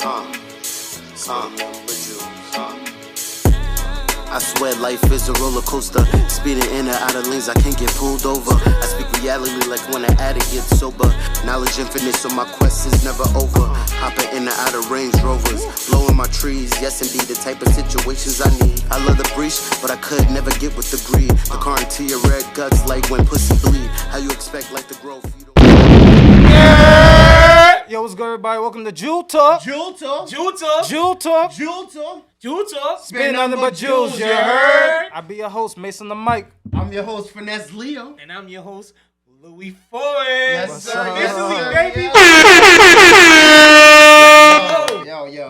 I swear life is a roller coaster. Speeding in and out of lanes, I can't get pulled over. I speak reality like when an addict gets sober. Knowledge infinite, so my quest is never over. Hopping in and out of Range Rovers, blowing my trees. Yes, indeed, the type of situations I need. I love the breach, but I could never get with the greed. The car into your red guts like when pussy bleed. How you expect like the growth? Yo, what's good, everybody? Welcome to Jewel Talk. Jewel Talk. Jewel Talk. Jewel Talk. Jewel Talk. Jewel Talk. Spin nothing but jewels, you heard? I be your host, Mason the Mic. I'm your host, Finesse Leo. And I'm your host, Louis Forrest. Yes, sir. Baby.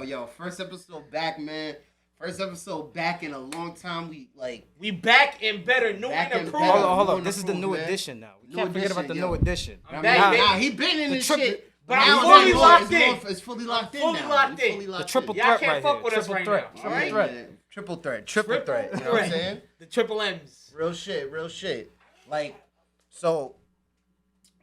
Yo. First episode back, man. First episode back in a long time. We back and better, new Back and and approved. better. Hold on. New This is the and new approved, man. edition now. We New can't forget about edition, the yo. new edition. I'm back, baby. Nah, he been in this shit. But Now I'm it's fully more- locked it's in. more- It's fully locked in Fully now. locked We in. fully The locked triple in. Y'all threat can't right fuck here. with us Triple right threat. now, Triple alright? threat. Yeah, triple threat. Triple threat. You know what I'm saying? The triple M's. Real shit. Like, so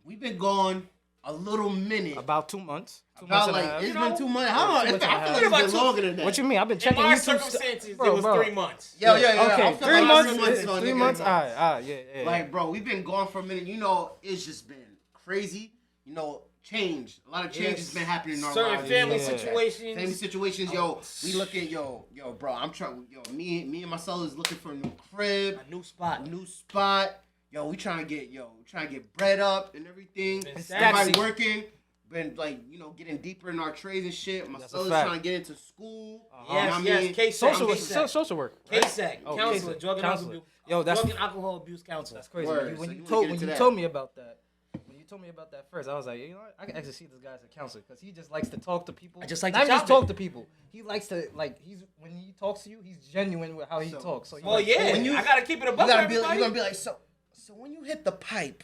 we've been gone a little minute. About 2 months. 2 months About and a like half. it's been 2 months. How long? I feel like About it's been longer than that. What you mean? I've been In checking my YouTube circumstances, Bro, it was bro. 3 months. Yeah. Okay, I feel 3 like months. 3 months. 3 months. All right. Yeah. Like, bro, we've been gone for a minute. You know, it's just been crazy. You know, change. A lot of change has been happening in our Certain lives. family Yeah. situations. Family situations, yo. We looking, yo, bro. I'm trying, me and my son is looking for a new crib, A new spot. new spot. Yo, we trying to get bread up and everything. Been Everybody statsy. working. Been like, getting deeper in our trades and shit. My That's a son is fact. trying to get into school. Uh-huh. You know what I mean? Yes, K-SAC. Social work. K-SAC. Social work. right? K-SAC. Oh, Counselor. K-SAC. Drug and Counselor. alcohol. Yo, that's Drug and alcohol abuse counselor. That's crazy. Word. When So you you wanna told get into that. me about that. When you told me about that first, I was like, you know what? I can actually see this guy as a counselor because he just likes to talk to people. I just like Not to even chop just it. talk to people. He likes to when he talks to you, he's genuine with how he talks. So Oh, yeah. When you- I got to keep it You above gotta be, everybody. you're gonna be like, so when you hit the pipe,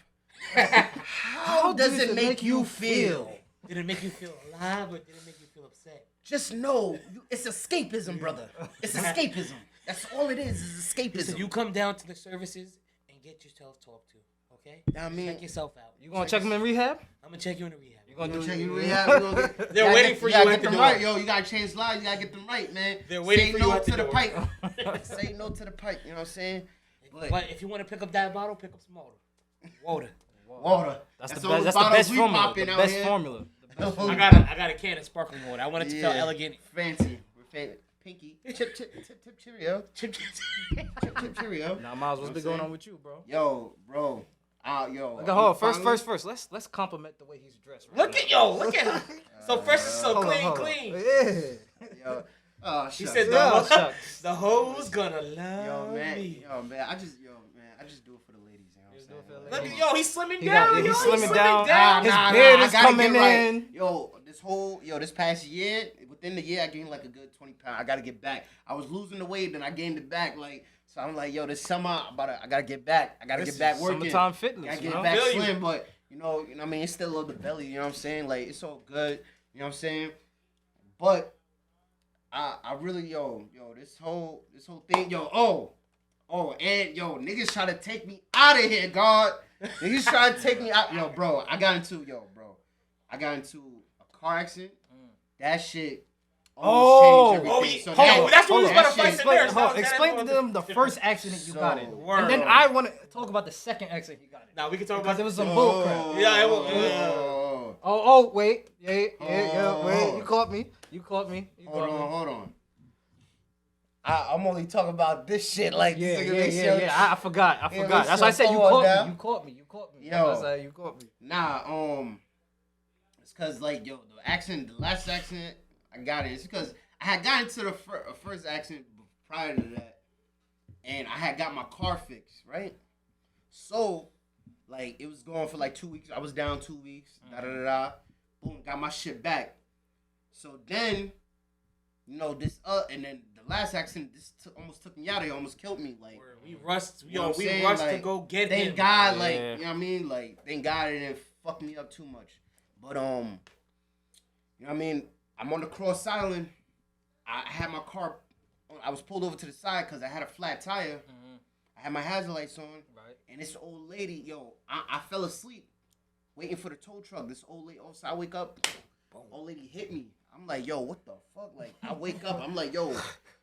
How how does it make you feel? Did it make you feel alive or did it make you feel upset? Just know, it's escapism, brother. It's escapism. That's all it is escapism. So you come down to the services and get yourself talked to, okay? I mean- check yourself out. You gonna check him in rehab? I'm gonna check you in the rehab. You gonna You do check your it? rehab, you gonna get- They're gotta waiting get- for you you gotta at get the them door. right, yo. You gotta change lives. You gotta get them right, man. They're waiting Say for you no at the to the door. pipe. Say no to the pipe. You know what I'm saying? But if you want to pick up that bottle, pick up some water. Water. Water. That's all the best. That's the bottles best we formula. popping The out best here. formula. The best Oh, I got a can of sparkling water. I wanted to feel Yeah. elegant. Fancy. Pinky. Chip Cheerio. Chip. Chip Cheerio. Now, Miles, what's been going on with you, bro? Yo, bro. Yo. Look, hold on. First. Let's compliment the way he's dressed. Right Look at look at him. So fresh and so Hold on, clean, hold on. clean. Yeah. Yo. Oh, He shucks. said Yeah, the shucks. the hoes gonna Yo, love man. me. I just do it for the ladies. You know what I'm saying? Look Like, at he's slimming He down. got- Yo, he's slimming down. Nah, His beard I is gotta coming get right. in. This past year, within the year, I gained like a good 20 pounds. I gotta get back. I was losing the weight, then I gained it back. So I'm like, yo, this summer, I gotta get back. I gotta This get back is working. summertime fitness, Gotta you get know? back Feel you. slim, but you know, I mean, it's still a little belly. You know what I'm saying? Like, it's all good. You know what I'm saying? But I really, this whole thing, and niggas try to take me out of here, God. Niggas try to take me out, bro. I got into a car accident. That shit almost changed everything. So that's what we was about to that fight shit- there. Explain to them the first accident you got in. Word. And then I want to talk about the second accident you got in. Now we can talk Because about there was some bull crap. Yeah, it was. Wait. Wait. You caught me. Hold on. I'm only talking about this shit like this nigga make sure- I forgot. Yeah, That's why I said you forward caught down. me. You caught me. Yo. That's why I said you caught me. Nah, it's cause the last accident I got in. It's because I had gotten into the first accident prior to that, and I had got my car fixed, right? So, it was going for 2 weeks. I was down 2 weeks. Boom, got my shit back. So then, and then the last accident, almost took me out of here, almost killed me. We rushed. You know what I'm We saying? rushed to go get him. Thank God, Yeah. you know what I mean? Thank God it didn't fuck me up too much. But, you know what I mean? I'm on the Cross Island. I had my car, I was pulled over to the side because I had a flat tire. Mm-hmm. I had my hazard lights on. Right. And this old lady, I fell asleep waiting for the tow truck. This old lady, so I wake up, old lady hit me. I'm like, yo, what the fuck? Like, I wake up, I'm like, yo,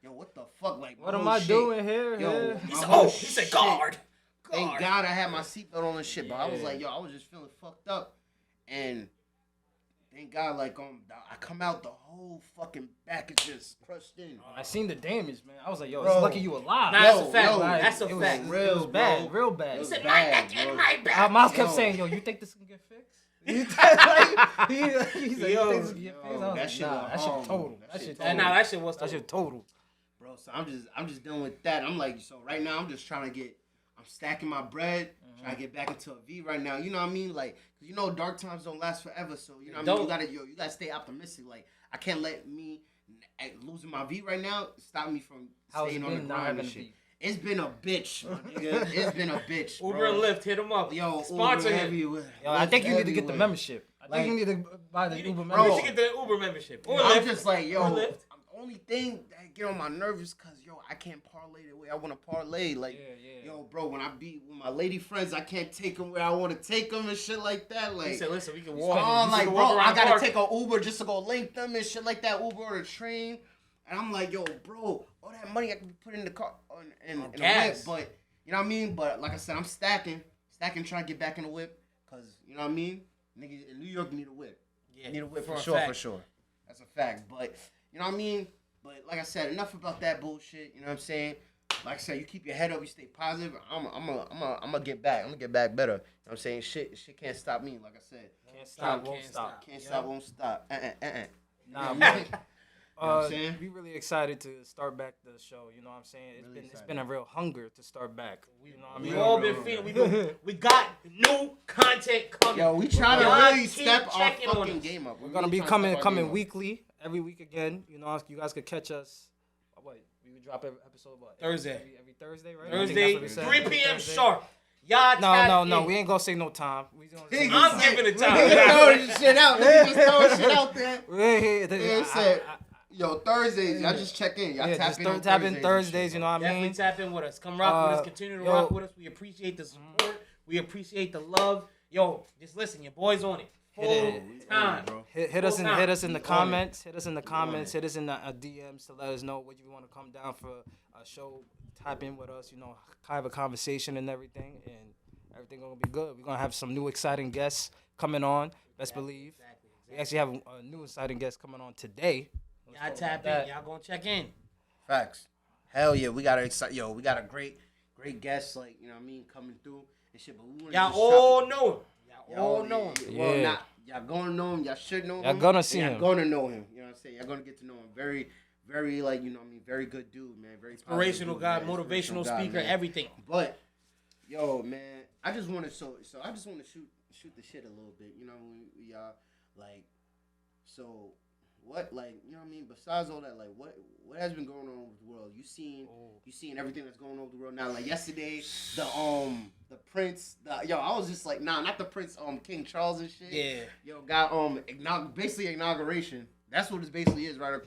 what the fuck? Like, What am I doing here? Yo, He said, guard. Thank God I had my seatbelt on and shit, but I was like, yo, I was just feeling fucked up, and thank God, like, I come out, the whole fucking back is just crushed in. I seen the damage, man. I was like, yo, Bro. it's lucky you alive. Nah, that's a fact. Like, That's a it fact. was, real, it was bad, bro. real bad. It was He said, bad, my bro. back. Our mouse kept Yo. saying, yo, you think this can get fixed? He's like, you think this can get fixed? I was that like, shit nah, was that shit horrible. total. That That shit shit total. total. Nah, that shit was That shit total. Bro, so I'm just dealing with that. I'm like, so right now I'm just trying to I'm stacking my bread, trying to get back into a V right now. You know what I mean? Like, 'cause you know dark times don't last forever. So you know what I mean? You gotta stay optimistic. Like, I can't let me losing my V right now stop me from How's staying it on the been not grind having and a shit. V? It's been a bitch, my nigga. It's been a bitch. Uber bro. and Lyft, hit him up. Yo, Sponsor Uber him. everywhere. Yo, I think you need to get the Everywhere. membership. I think you need to buy the Uber Bro, membership. you should get the Uber membership. Or I'm Lyft. just like, yo, Or Lyft. the only thing that get on my nerves cause yo, I can't parlay the way I want to parlay. Like, yo, bro, when I be with my lady friends, I can't take them where I want to take them and shit like that. Like, He said, listen, we can oh, walk. I'm like, can bro, walk around I the gotta park. take an Uber just to go link them and shit like that. Uber or the train, and I'm like, yo, bro, all that money I can put in the car in the whip, gas. but you know what I mean. But like I said, I'm stacking, trying to get back in the whip, cause you know what I mean. Niggas in New York need a whip. Yeah, Need a whip for a sure, fact. for sure. That's a fact. But you know what I mean? But like I said, enough about that bullshit. You know what I'm saying? Like I said, you keep your head up, you stay positive. I'm gonna get back. I'm gonna get back better. You know what I'm saying? Shit can't stop me, like I said. Can't stop, won't stop. Can't stop, won't stop. Nah, You know man. what I'm saying? We really excited to start back the show. You know what I'm saying? It's been a real hunger to start back. You know what I We mean? all been feeling. We got new content coming. Yo, we trying to Y'all really keep step our checking on fucking us. game up. We're gonna be coming weekly, every week again. You know, you guys could catch us. What we would drop every episode what? Thursday. Every Thursday, right? I think that's Thursday, what we said. 3 Every p.m. Thursday. sharp. Y'all No. tap We in. ain't gonna say no time. We gonna say I'm giving it time. Niggas throwing shit out. Niggas just throwing shit out there. Yeah, Yeah, said, yo, Thursdays, y'all just check in. Y'all yeah, tap just in on tap in Thursdays and Thursdays. shit, You know what I Definitely mean? tap in with us. Come rock with us. Continue to rock with us. We appreciate the support. We appreciate the love. Yo, just listen. Your boy's on it. Full time. Hit us in the comments. Hit us in the comments. on it. Hit us in the DMs to let us know what you want to come down for a show. Tap in with us. You know, have a conversation and everything, and everything gonna be good. We're gonna have some new exciting guests coming on. Best believe. We actually have a new exciting guest coming on today. Y'all tap in. Y'all gonna check in. Facts. Hell yeah, we got a great guest, like, you know what I mean, coming through and shit. But we want Y'all all know him. Y'all all know him. Well, Yeah. not y'all gonna know him. Y'all should know him. Y'all gonna see and him. Y'all gonna know him. You know what I'm saying? Y'all gonna get to know him. Very, very, like, you know what I mean, very good dude, man. Very positive Inspirational dude, guy, man. motivational Inspirational guy, speaker, man. everything. But yo, man, I just want to I just want to shoot the shit a little bit. You know, we like, so what, like, you know what I mean? Besides all that, like, what has been going on with the world? You seen everything that's going on with the world now? Like yesterday, the Prince, I was just like, nah, not the Prince, King Charles and shit. Yeah. Yo, got basically inauguration. That's what it basically is, right? A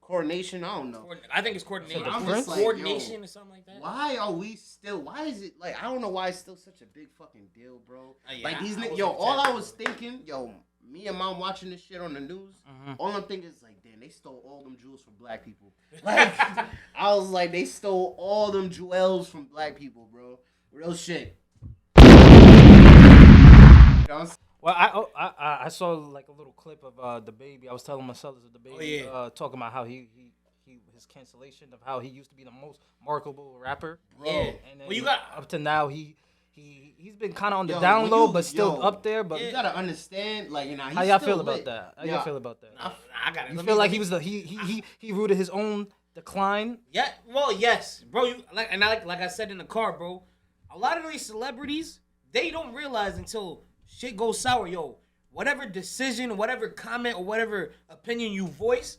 coronation. I don't know. I think it's coordination. So I'm just like, coordination yo, or something like that. Why is it like, I don't know why it's still such a big fucking deal, bro. Yeah, Like these I niggas, wasn't all I attached was thinking, me and mom watching this shit on the news, all I'm thinking is like, damn, they stole all them jewels from black people. Like, I was like, they stole all them jewels from black people, bro. Real shit. Well, I saw like a little clip of the baby. I was telling my sellers of the baby, talking about how he his cancellation of how he used to be the most marketable rapper. Yeah. And then Well, you got up to now he's been kind of on the down low, but still up there. But you gotta understand, like, you know, how y'all feel about that? How y'all feel about that? I got it. You feel like he was he rooted his own decline? Yeah. Well, yes, bro. You like I said in the car, bro. A lot of these celebrities, they don't realize until shit goes sour, yo. Whatever decision, whatever comment, or whatever opinion you voice,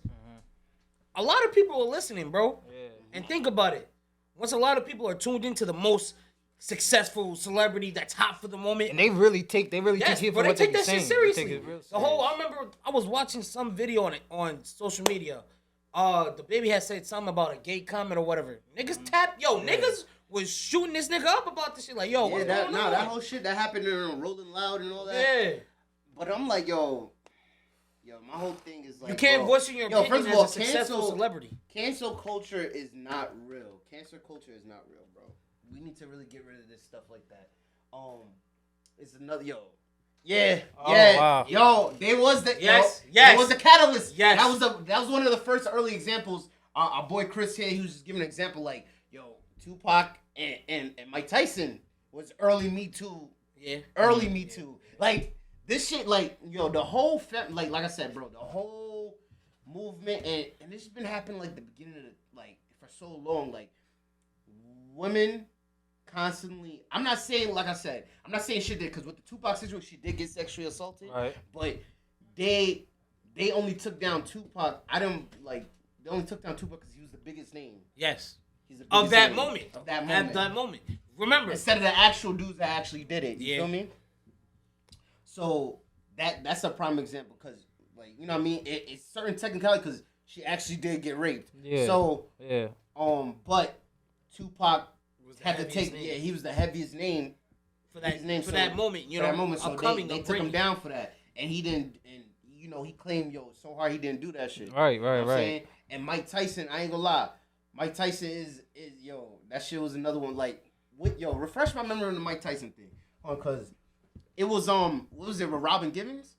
a lot of people are listening, bro. Yeah. And think about it. Once a lot of people are tuned into the most successful celebrity that's hot for the moment, And they really take yes, it for but they what take they're that shit saying. seriously. They take it real The whole, I remember I was watching some video on social media. The baby had said something about a gay comment or whatever. Niggas niggas was shooting this nigga up about this shit. Like, yo, what's going on? that whole shit that happened in Rolling Loud and all that. Yeah. But I'm like, yo, my whole thing is like you can't voice your opinion first of as all, a successful celebrity. Cancel culture is not real. Cancel culture is not real, bro. We need to really get rid of this stuff like that. It's another Yeah, wow. yo, they was the yes, It was the catalyst. Yes, that was one of the first early examples. Our boy Chris here, he was just giving an example like, Tupac and Mike Tyson was early Me Too. Yeah, early Me Too. Like this shit, like the whole like I said, bro, the whole movement and this has been happening like the beginning of for so long, like women. Constantly, I'm not saying she did because with the Tupac situation, she did get sexually assaulted. Right. But they only took down Tupac. They only took down Tupac because he was the biggest name. Yes. He's the biggest Of that name. moment. Of that moment. Remember, instead of the actual dudes that actually did it. You Yeah. feel me? So that's a prime example because you know what I mean. It's certain technicality because she actually did get raped. Yeah. So yeah. but Tupac. was Had to take, he was the heaviest name for that name, for so- that moment. You for know, that moment. So upcoming, they took him down for that, and he didn't. And he claimed so hard he didn't do that shit. Right. You know what I'm saying? And Mike Tyson, I ain't gonna lie, Mike Tyson is that shit was another one. Like refresh my memory on the Mike Tyson thing, because it was what was it with Robin Givens?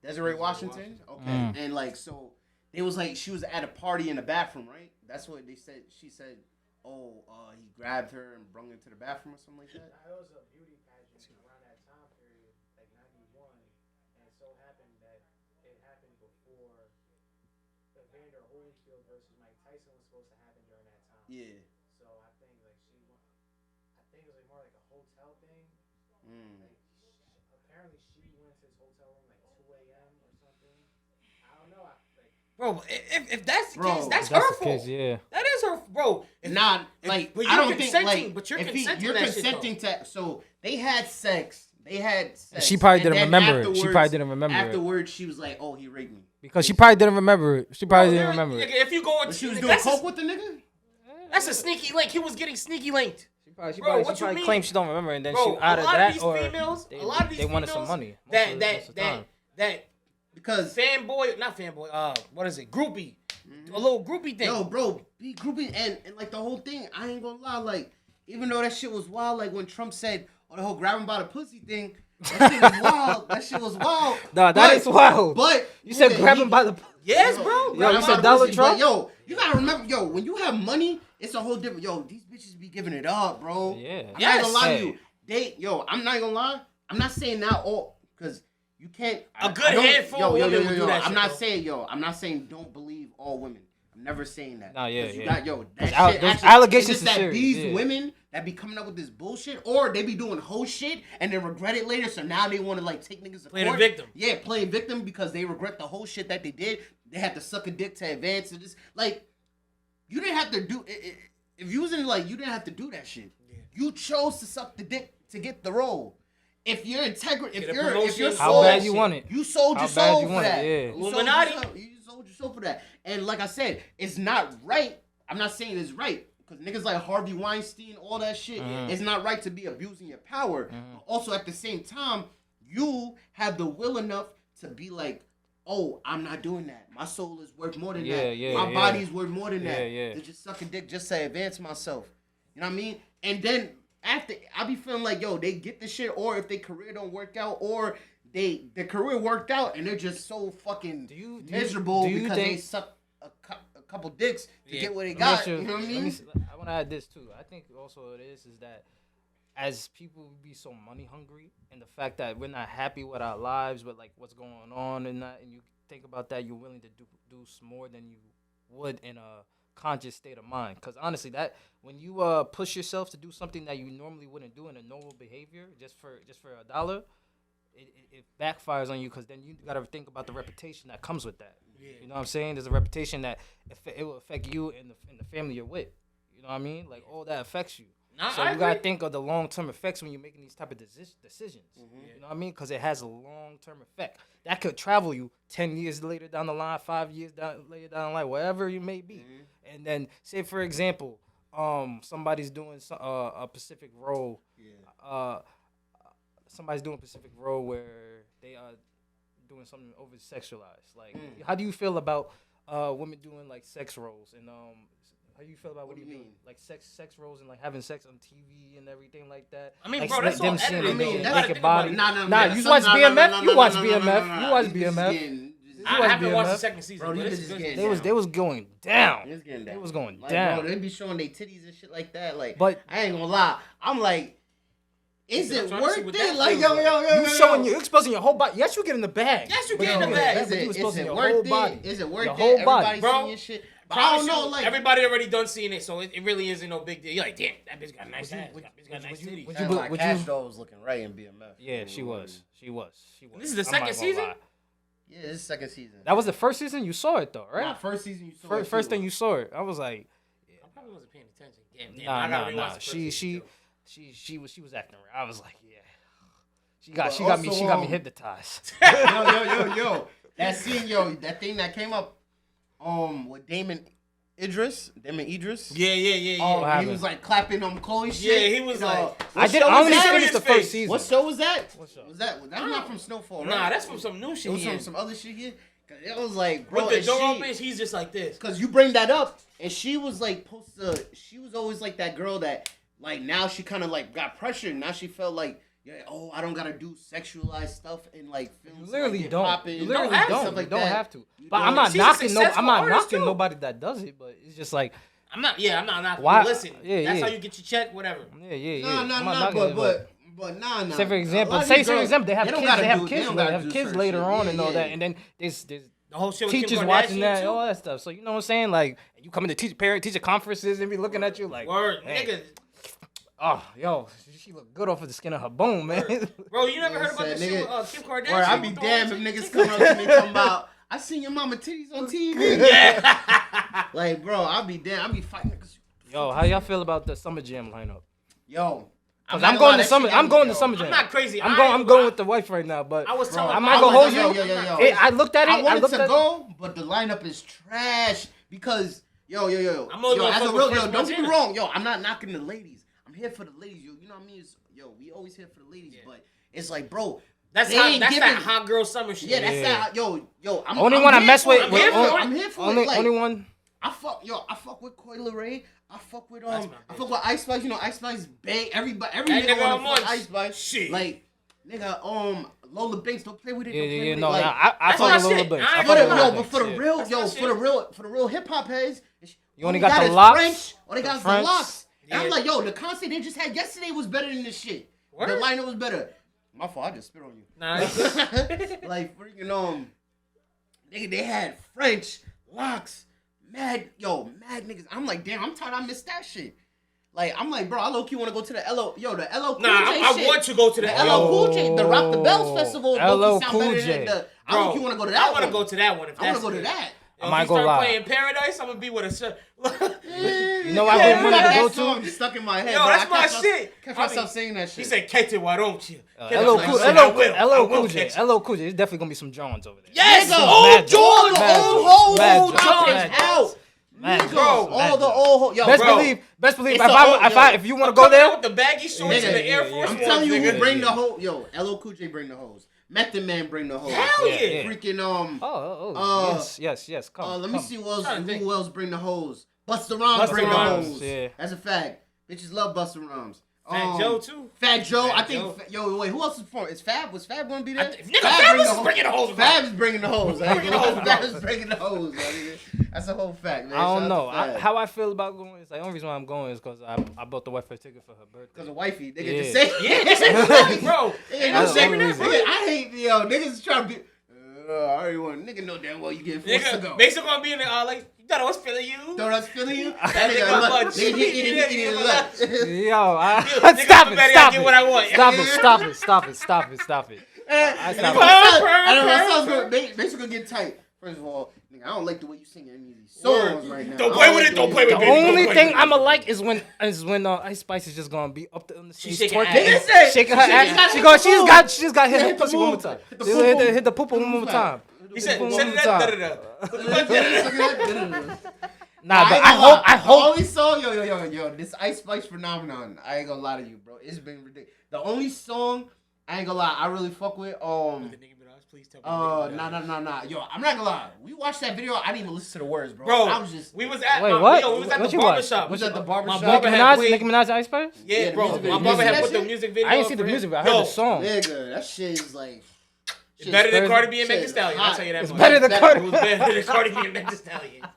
Desiree Washington. Okay, and so it was like she was at a party in the bathroom, right? That's what they said. She said. He grabbed her and brung her to the bathroom or something like that. It was a beauty pageant around that time period, like 91, and it so happened that it happened before Evander Holyfield versus Mike Tyson was supposed to happen during that time. Yeah. So I think it was more like a hotel thing. Apparently she went to his hotel room like 2 a.m. or something. I don't know. Bro, if that's the case, that's That's her the fault. case, yeah. That is her, bro. But I don't think consenting, but you're if consenting you're to that consenting shit, to. So they had sex. She probably and didn't then remember it. She probably didn't remember it. Afterwards, she was like, "Oh, he raped me." Because she probably didn't remember it. She probably didn't remember it. If you go But into she was doing coke with the nigga. that's a sneaky link. He was getting sneaky linked. She probably What you mean? claimed she don't remember it, and then Bro, she out a of lot that of these or females, they wanted some money. That Because fanboy, not fanboy. What is it? Groupie. A little groupie thing. yo, bro, be groupie and like the whole thing. I ain't gonna lie, like even though that shit was wild, like when Trump said, the whole grab him by the pussy thing. That shit was wild. That shit was wild. Nah, that is wild. But You said grab him by the. Yes, bro. Yo, you said Donald Trump? But, yo, you gotta remember, when you have money, it's a whole different. Yo, these bitches be giving it up, bro. Yeah. I'm not gonna lie to Hey. you. I'm not gonna lie. I'm not saying not all, because you can't. A good handful of women would do that I'm shit, not saying don't believe all women. I'm never saying that. Nah, yeah, 'Cause you yeah. got, yo, that Those shit actually, allegations it's just are that serious, these yeah. women that be coming up with this bullshit, or they be doing whole shit and then regret it later, so now they want to like take niggas to Play the court. victim. Yeah, playing victim because they regret the whole shit that they did. They had to suck a dick to advance. And just like, you didn't have to do it. If you was in you didn't have to do that shit. Yeah. You chose to suck the dick to get the role. If you're integrity, if you're how sold, bad you want it? You sold your How bad soul you for want it, that. yeah. Illuminati. You sold your soul for that. And like I said, it's not right. I'm not saying it's right. Because niggas like Harvey Weinstein, all that shit, it's not right to be abusing your power. But also at the same time, you have the will enough to be like, oh, I'm not doing that. My soul is worth more than that. My body's worth more than that. To just suck a dick just to advance myself. You know what I mean? And then after, I be feeling like, yo, they get the shit, or if their career don't work out, or their career worked out and they're just so fucking miserable because they suck a couple dicks to get what they got. You know what I mean? I want to add this too. I think also it is that as people be so money hungry, and the fact that we're not happy with our lives, with like what's going on and that, and you think about that, you're willing to do more than you would in a conscious state of mind. Because honestly, that when you push yourself to do something that you normally wouldn't do in a normal behavior just for $1, it backfires on you, because then you got to think about the reputation that comes with that. Yeah. You know what I'm saying? There's a reputation that it will affect you and the family you're with. You know what I mean? Like, all that affects you. So you got to think of the long-term effects when you're making these type of decisions. You know what I mean? Because it has a long-term effect. That could travel you 10 years later down the line, 5 years later down the line, wherever you may be. And then, say, for example, somebody's doing a specific role. Somebody's doing a specific role where they doing something over sexualized. Like, how do you feel about women doing like sex roles and how do you feel about What do you mean? like sex roles and like having sex on TV and everything like that? I mean, like, bro, that's all seeing edited. their You that's- gotta naked think about body. it. Nah, you watch BMF. You watch BMF. You watch BMF. I watch haven't watched the BMF? second season. Bro, but these it's bitches good. getting They was going down. It's getting They down. was going Like, down. bro, they be showing their titties and shit like that. Like, But I ain't gonna lie. I'm like, is I'm it trying to see worth what it? that Like, feels yo. you showing you exposing your whole body. Yes, you get in the bag. Yes, you But get in the no, bag. yeah, Is but you it, was is supposed to it your worth whole it? body. Is it worth Your it? whole body. Everybody Bro, seeing your shit. But I Promise don't know, you, like, everybody already done seeing it, so it really isn't no big deal. You're like, damn, that bitch got a nice ass. That bitch got nice titties. would you, you- like, would Cash you- Doll was looking right in BMF. Yeah, she was. She was. This is the I'm not second gonna season? lie. Yeah, this is second season. That was the first season you saw it though, right? Nah, first season you saw First thing you saw it, I was like, I probably wasn't paying attention. Damn, I gotta rewatch nah. the first season, too. She was acting right. I was like, yeah. She But got me also, hypnotized. yo. That scene, that thing that came up, with Damon Idris. Yeah. Oh, he happened? was like clapping Chloe shit. Yeah, he was like- I only that? finished the His first face. season. What show was that? What show? Was that not from Snowfall? Right? Nah, that's from some new shit. It was he from in. some other shit here. Cause it was like, bro, With the and door she- open, he's just like this. Cause you bring that up, and she was like she was always like that girl that like now she kind of like got pressured. Now she felt like, yeah, oh, I don't gotta do sexualized stuff and like films. You literally like, don't. popping, You literally have to. don't. stuff like You don't that. have to. You But don't. I'm not She's a knocking. successful I'm not artist, knocking too. nobody that does it. But it's just like, I'm not knocking. Why- Listen, yeah, that's yeah. how you get your check, whatever. yeah. Nah, I'm not knocking it, but nah. Say for A example, lot of say these for girls, example, they have don't kids. gotta They have do- kids. don't They gotta have do kids certain later shit. on Yeah, and all yeah. that, and then there's The whole shit with Kim teachers Kardashian, watching that, too. all that stuff. So you know what I'm saying? Like, you come into teacher conferences and be looking at you like, Word, hey, nigga. oh, yo, she look good off of the skin of her bone, man. Bro, you never Yeah, heard about said, the shit nigga, with Kim Kardashian? Or I'd be with the damned whole if niggas chick- come up to me talking about, I seen your mama titties on TV. Yeah. Like, bro, I'll be damned. I'll be fighting niggas. Yo, how y'all feel about the Summer Jam lineup? Yo. Cause not I'm gonna going lie, to that summer. shit I'm got going me, to yo. Summer Jam. I'm not crazy. I'm going with the wife right now, but I was telling. I'm not gonna hold you. Yo. I looked at it. I wanted looked to at go, but the lineup is trash because yo. I'm only gonna as a fuck real with yo, French don't get me Montana. wrong, yo. I'm not knocking the ladies. I'm here for the ladies, yo. You know what I mean? We always here for the ladies, but it's like, bro, That's they how. ain't That's giving- that hot girl summer shit. yeah, that's Yeah. that. Yo. I'm Only I'm one I here mess for with. it. I'm here for it. with- I'm here for only it. Like, only one. I fuck with Coi Leray. I fuck with That's my I bitch. fuck with Ice Spice. You know, Ice Spice bang every That nigga nigga wanna almost- fuck Ice Spice. Shit. Like nigga, Lola Banks, don't play with it. Yeah, don't play yeah, with no, it. Like, I That's fuck my a little shit. bit. I I ain't fuck gonna a lie. little but bit. for the Yeah. real, That's yo, my for the real hip hop heads, You only all got the is locks, French, all they got is the French. locks. And I'm Yeah. like, yo, the concert they just had yesterday was better than this shit. Word? The lineup was better. My fault, I just spit on you. Nah, Like freaking they had French locks, mad niggas. I'm like, damn, I'm tired. I missed that shit. Like, I'm like, bro, I low key want to go to the LO Cool J I shit. want to go to The the LO LO. Cool J, the Rock the Bells festival. LL low-key sound Cool better J. than the. I Bro, low key want to go to that. I want to one. go to that one. If I want that's to go to it. that. I If might you go start live. playing Paradise, I'm gonna be with a shirt. You know, I wouldn't want to that go to. song just stuck in my head. Yo, bro. that's I my catch shit. Catch I myself mean, saying that shit. He said, "Catch it, why don't you?" LL like, Cool shit, I will. I LL will Cool J. catch it. LL Cool J. There's definitely gonna be some Johns over there. Yes, Nigga, old Mad George, Mad old John. hoes, Mad old John. top is Mad John. out. Mad Nigga, John. all Mad the John. old hoes. Yo, Best bro. believe, It's a whole- if you want to I'm go coming there, out with the baggy shorts and the Air Force I'm Ones, telling you, nigga. who bring the whole LL Cool J bring the hoes. Method Man bring the hoes. Hell Yeah, yeah. yeah. Freaking yes. Come. let me come. see Trying to think. who else bring the hoes. Busta Rhymes Busta bring the Rhymes, hoes. yeah. That's a fact. Bitches love Busta Rhymes. Fat Joe too. Fat Joe. Fat I think. Joe. Yo, wait. Who else is performing? Is Fab? Was Fab gonna be there? Nigga, Fab bring is the bringing the hoes. Fab is bringing the hoes. Bringing the hoes, bro. Fab is bringing the hoes. My nigga. That's a whole fact, man. I don't Shout know. out to Fab. How I feel about going is like, the only reason why I'm going is because I bought the wife a ticket for her birthday. Cause of wifey, nigga Yeah. just say. Yeah, bro. Nigga, That's no shame the in only that, reason. nigga. I hate niggas trying to be. I already want nigga know damn well you getting forced to Nigga, go. basically gonna be in the like, you thought I was feeling you. Throw us feeling you. That nigga nigga, look, lunch. nigga, he eating lunch. Yo, Nigga, stop I'm it, ready, I stop get it, what I want. stop it. I stop it. I know my son's gonna basically gonna get tight. First of all, nigga, I don't like the way you sing any of these songs right now. Don't I play with like it, the way don't you play with sing. The Baby, only don't thing play I'ma like is when Ice Spice is just gonna be up there on the stage shaking twerking, ass. and Nigga said- shaking her she gotta ass. hit the She move. just got hit Yeah, her hit the pussy one more move. time. Hit the Hit poo-poo. hit the poo one more time. He said, One send more it time. da-da-da. Nah, but ain't I gonna lie. hope. The only song, yo, this Ice Spice phenomenon. I ain't gonna lie to you, bro. It's been ridiculous. The only song I ain't gonna lie, I really fuck with. Please tell me. Nah. Yo, I'm not gonna lie. We watched that video. I didn't even listen to the words, bro. Bro, I was just. we was at Wait, my, what? Yo, we was at What the you watch? barbershop. We was at the barbershop. My barber had played. Nicki Minaj, Ice Spice? Yeah, the bro. music My video. barber You had see put that the shit? music video. I didn't see the for music, him. but I heard the song. Nigga, that shit is like. It's better than Shit. Cardi B and Meg Thee Shit. Stallion. I'll tell you that It's much. better than Cardi. It was better than Cardi B and Meg Thee Stallion.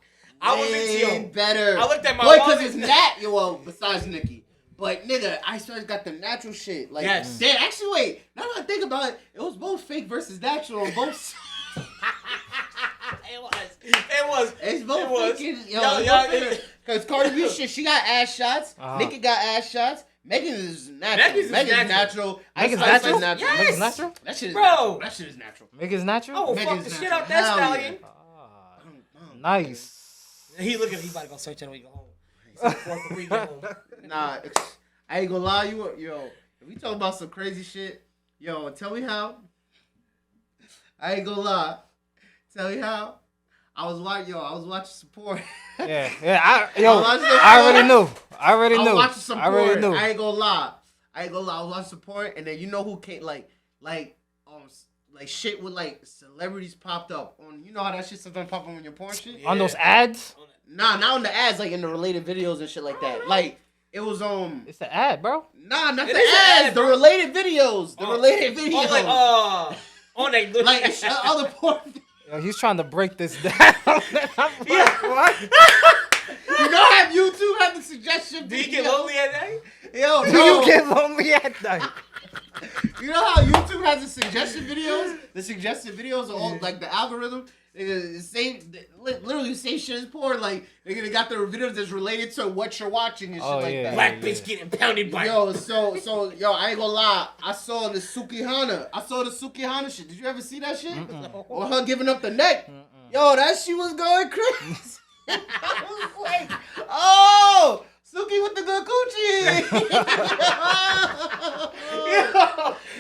I was into Way better. I looked at my boy, wallet. cause it's Nat. Yo, well, besides Nicki. But nigga, Ice Spice got the natural shit. Like, Yes. damn, actually, wait. Now that I think about it, it was both fake versus natural on both. It was. It's both It was. faking. Yo, Cause Cardi B shit, she got ass shots. Nicki got ass shots. Megan is natural. Megan's is natural. Megan's Ice Spice natural? is natural. Yes. Megan's natural? That shit is Bro. natural. That shit is natural. Megan's natural? Oh, fuck Megan's the shit natural. out that Hell stallion. Nice. He looking. He about to go search it when he go home. He said 4 for 3 get home. Nah, I ain't gonna lie, yo. If we talk about some crazy shit, yo, tell me how. I ain't gonna lie. Tell me how. I was watching support. Yeah. I already I was knew. watching support. I already knew. I ain't gonna lie. I was watching support, and then you know who came like shit with like celebrities popped up on. You know how that shit sometimes pop up on your porn shit. On those ads? Nah, not on the ads, like in the related videos and shit like that. Like it was It's the ad, bro. Nah, not It the is an ads. ad, The bro. related videos. The related videos. Oh, like on that. Like it's other porn. Yo, he's trying to break this down. Yeah. What? You know how YouTube have the suggestion. Do you get lonely at night? Yo, Do no. you get lonely at night? You know how YouTube has the suggested videos? The suggested videos are all like the algorithm. They say literally the same shit as porn. Like they got the videos that's related to what you're watching and shit like that. Black bitch getting pounded by. Yo, so yo, I ain't gonna lie. I saw the Sukihana shit. Did you ever see that shit? Or her giving up the neck? Yo, that shit was going crazy. I was like, oh, Suki with the good coochie.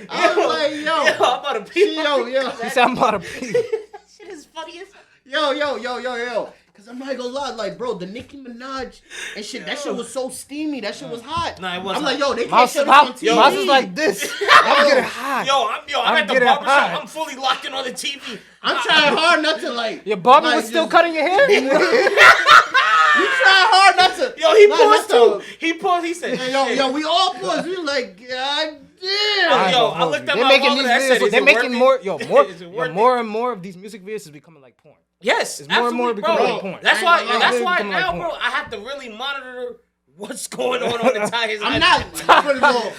I was like, yo, I'm about to pee. yo. He said, I'm about to pee. Shit is funny as. Yo. Cause I'm not gonna lie, like, bro, the Nicki Minaj and shit, that shit was so steamy. That shit was hot. Nah, it wasn't. I'm like, yo, they can't Mouse show this on TV. is like this. I'm getting hot. I'm at the getting barbershop. hot. I'm fully locked in on the TV. I'm trying hard not to like. Your barber like, was still just- cutting your hair? You try hard not to. Yo, he not paused to- too. He paused. He said, Yo, we all paused. We like, God damn. Yo, I looked at They're my making wallet, these I said, videos. is They're it making worth more. it? More. Is it worth it? More and more of these music videos is becoming like porn. Yes, It's more and more absolutely, becoming bro. like porn. That's I why. ain't gonna lie. That's why Becoming like now, porn. bro, I have to really monitor what's going on the tires. I'm not.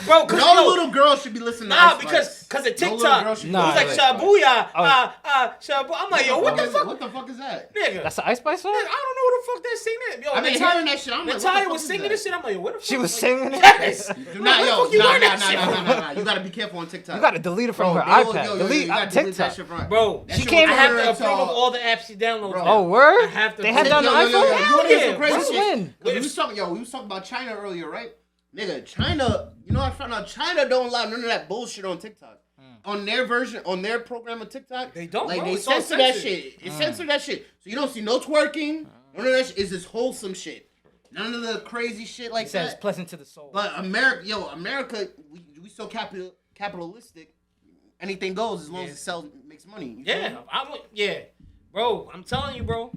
Bro, cause no yo, little girl should be listening to Nah, Ice because Spice. of No TikTok, little girl should be it was like listening to Ice Shabuya, Shabu. I'm like, yo, what the Spice. fuck, What the fuck is that? nigga? That's the Ice Spice song? I don't know who the fuck that singing that. Yo, I mean, Natalia- hearing that shit, I'm like, what the Natalia fuck was is singing that? this shit. I'm like, yo, what the fuck? She was Like, singing it? Yes. Do not, Where the yo, fuck you learn that shit from? nah. You gotta be careful on TikTok. You gotta delete it from her Bro, iPad. yo, Delete you gotta TikTok. that shit from Bro, That she shit can't was I have to her approve of until- all the apps she downloads. Bro. now. Oh, word? I have to They had approve. that on the iPhone? You wanna Hell hear yeah. some crazy Since shit? when? We was talking about China earlier, right? Nigga, China, you know I found out China don't allow none of that bullshit on TikTok. On their version, on their program of TikTok. They don't, Like, bro. they It's all censor that censored. shit. It censor that shit. So you don't see no twerking. None of that shit. It's just wholesome shit. None of the crazy shit like He says that. pleasant to the soul. But America, we so capitalistic. Anything goes as long as it sells, makes money. You feel me? Yeah, bro. I'm telling you, bro.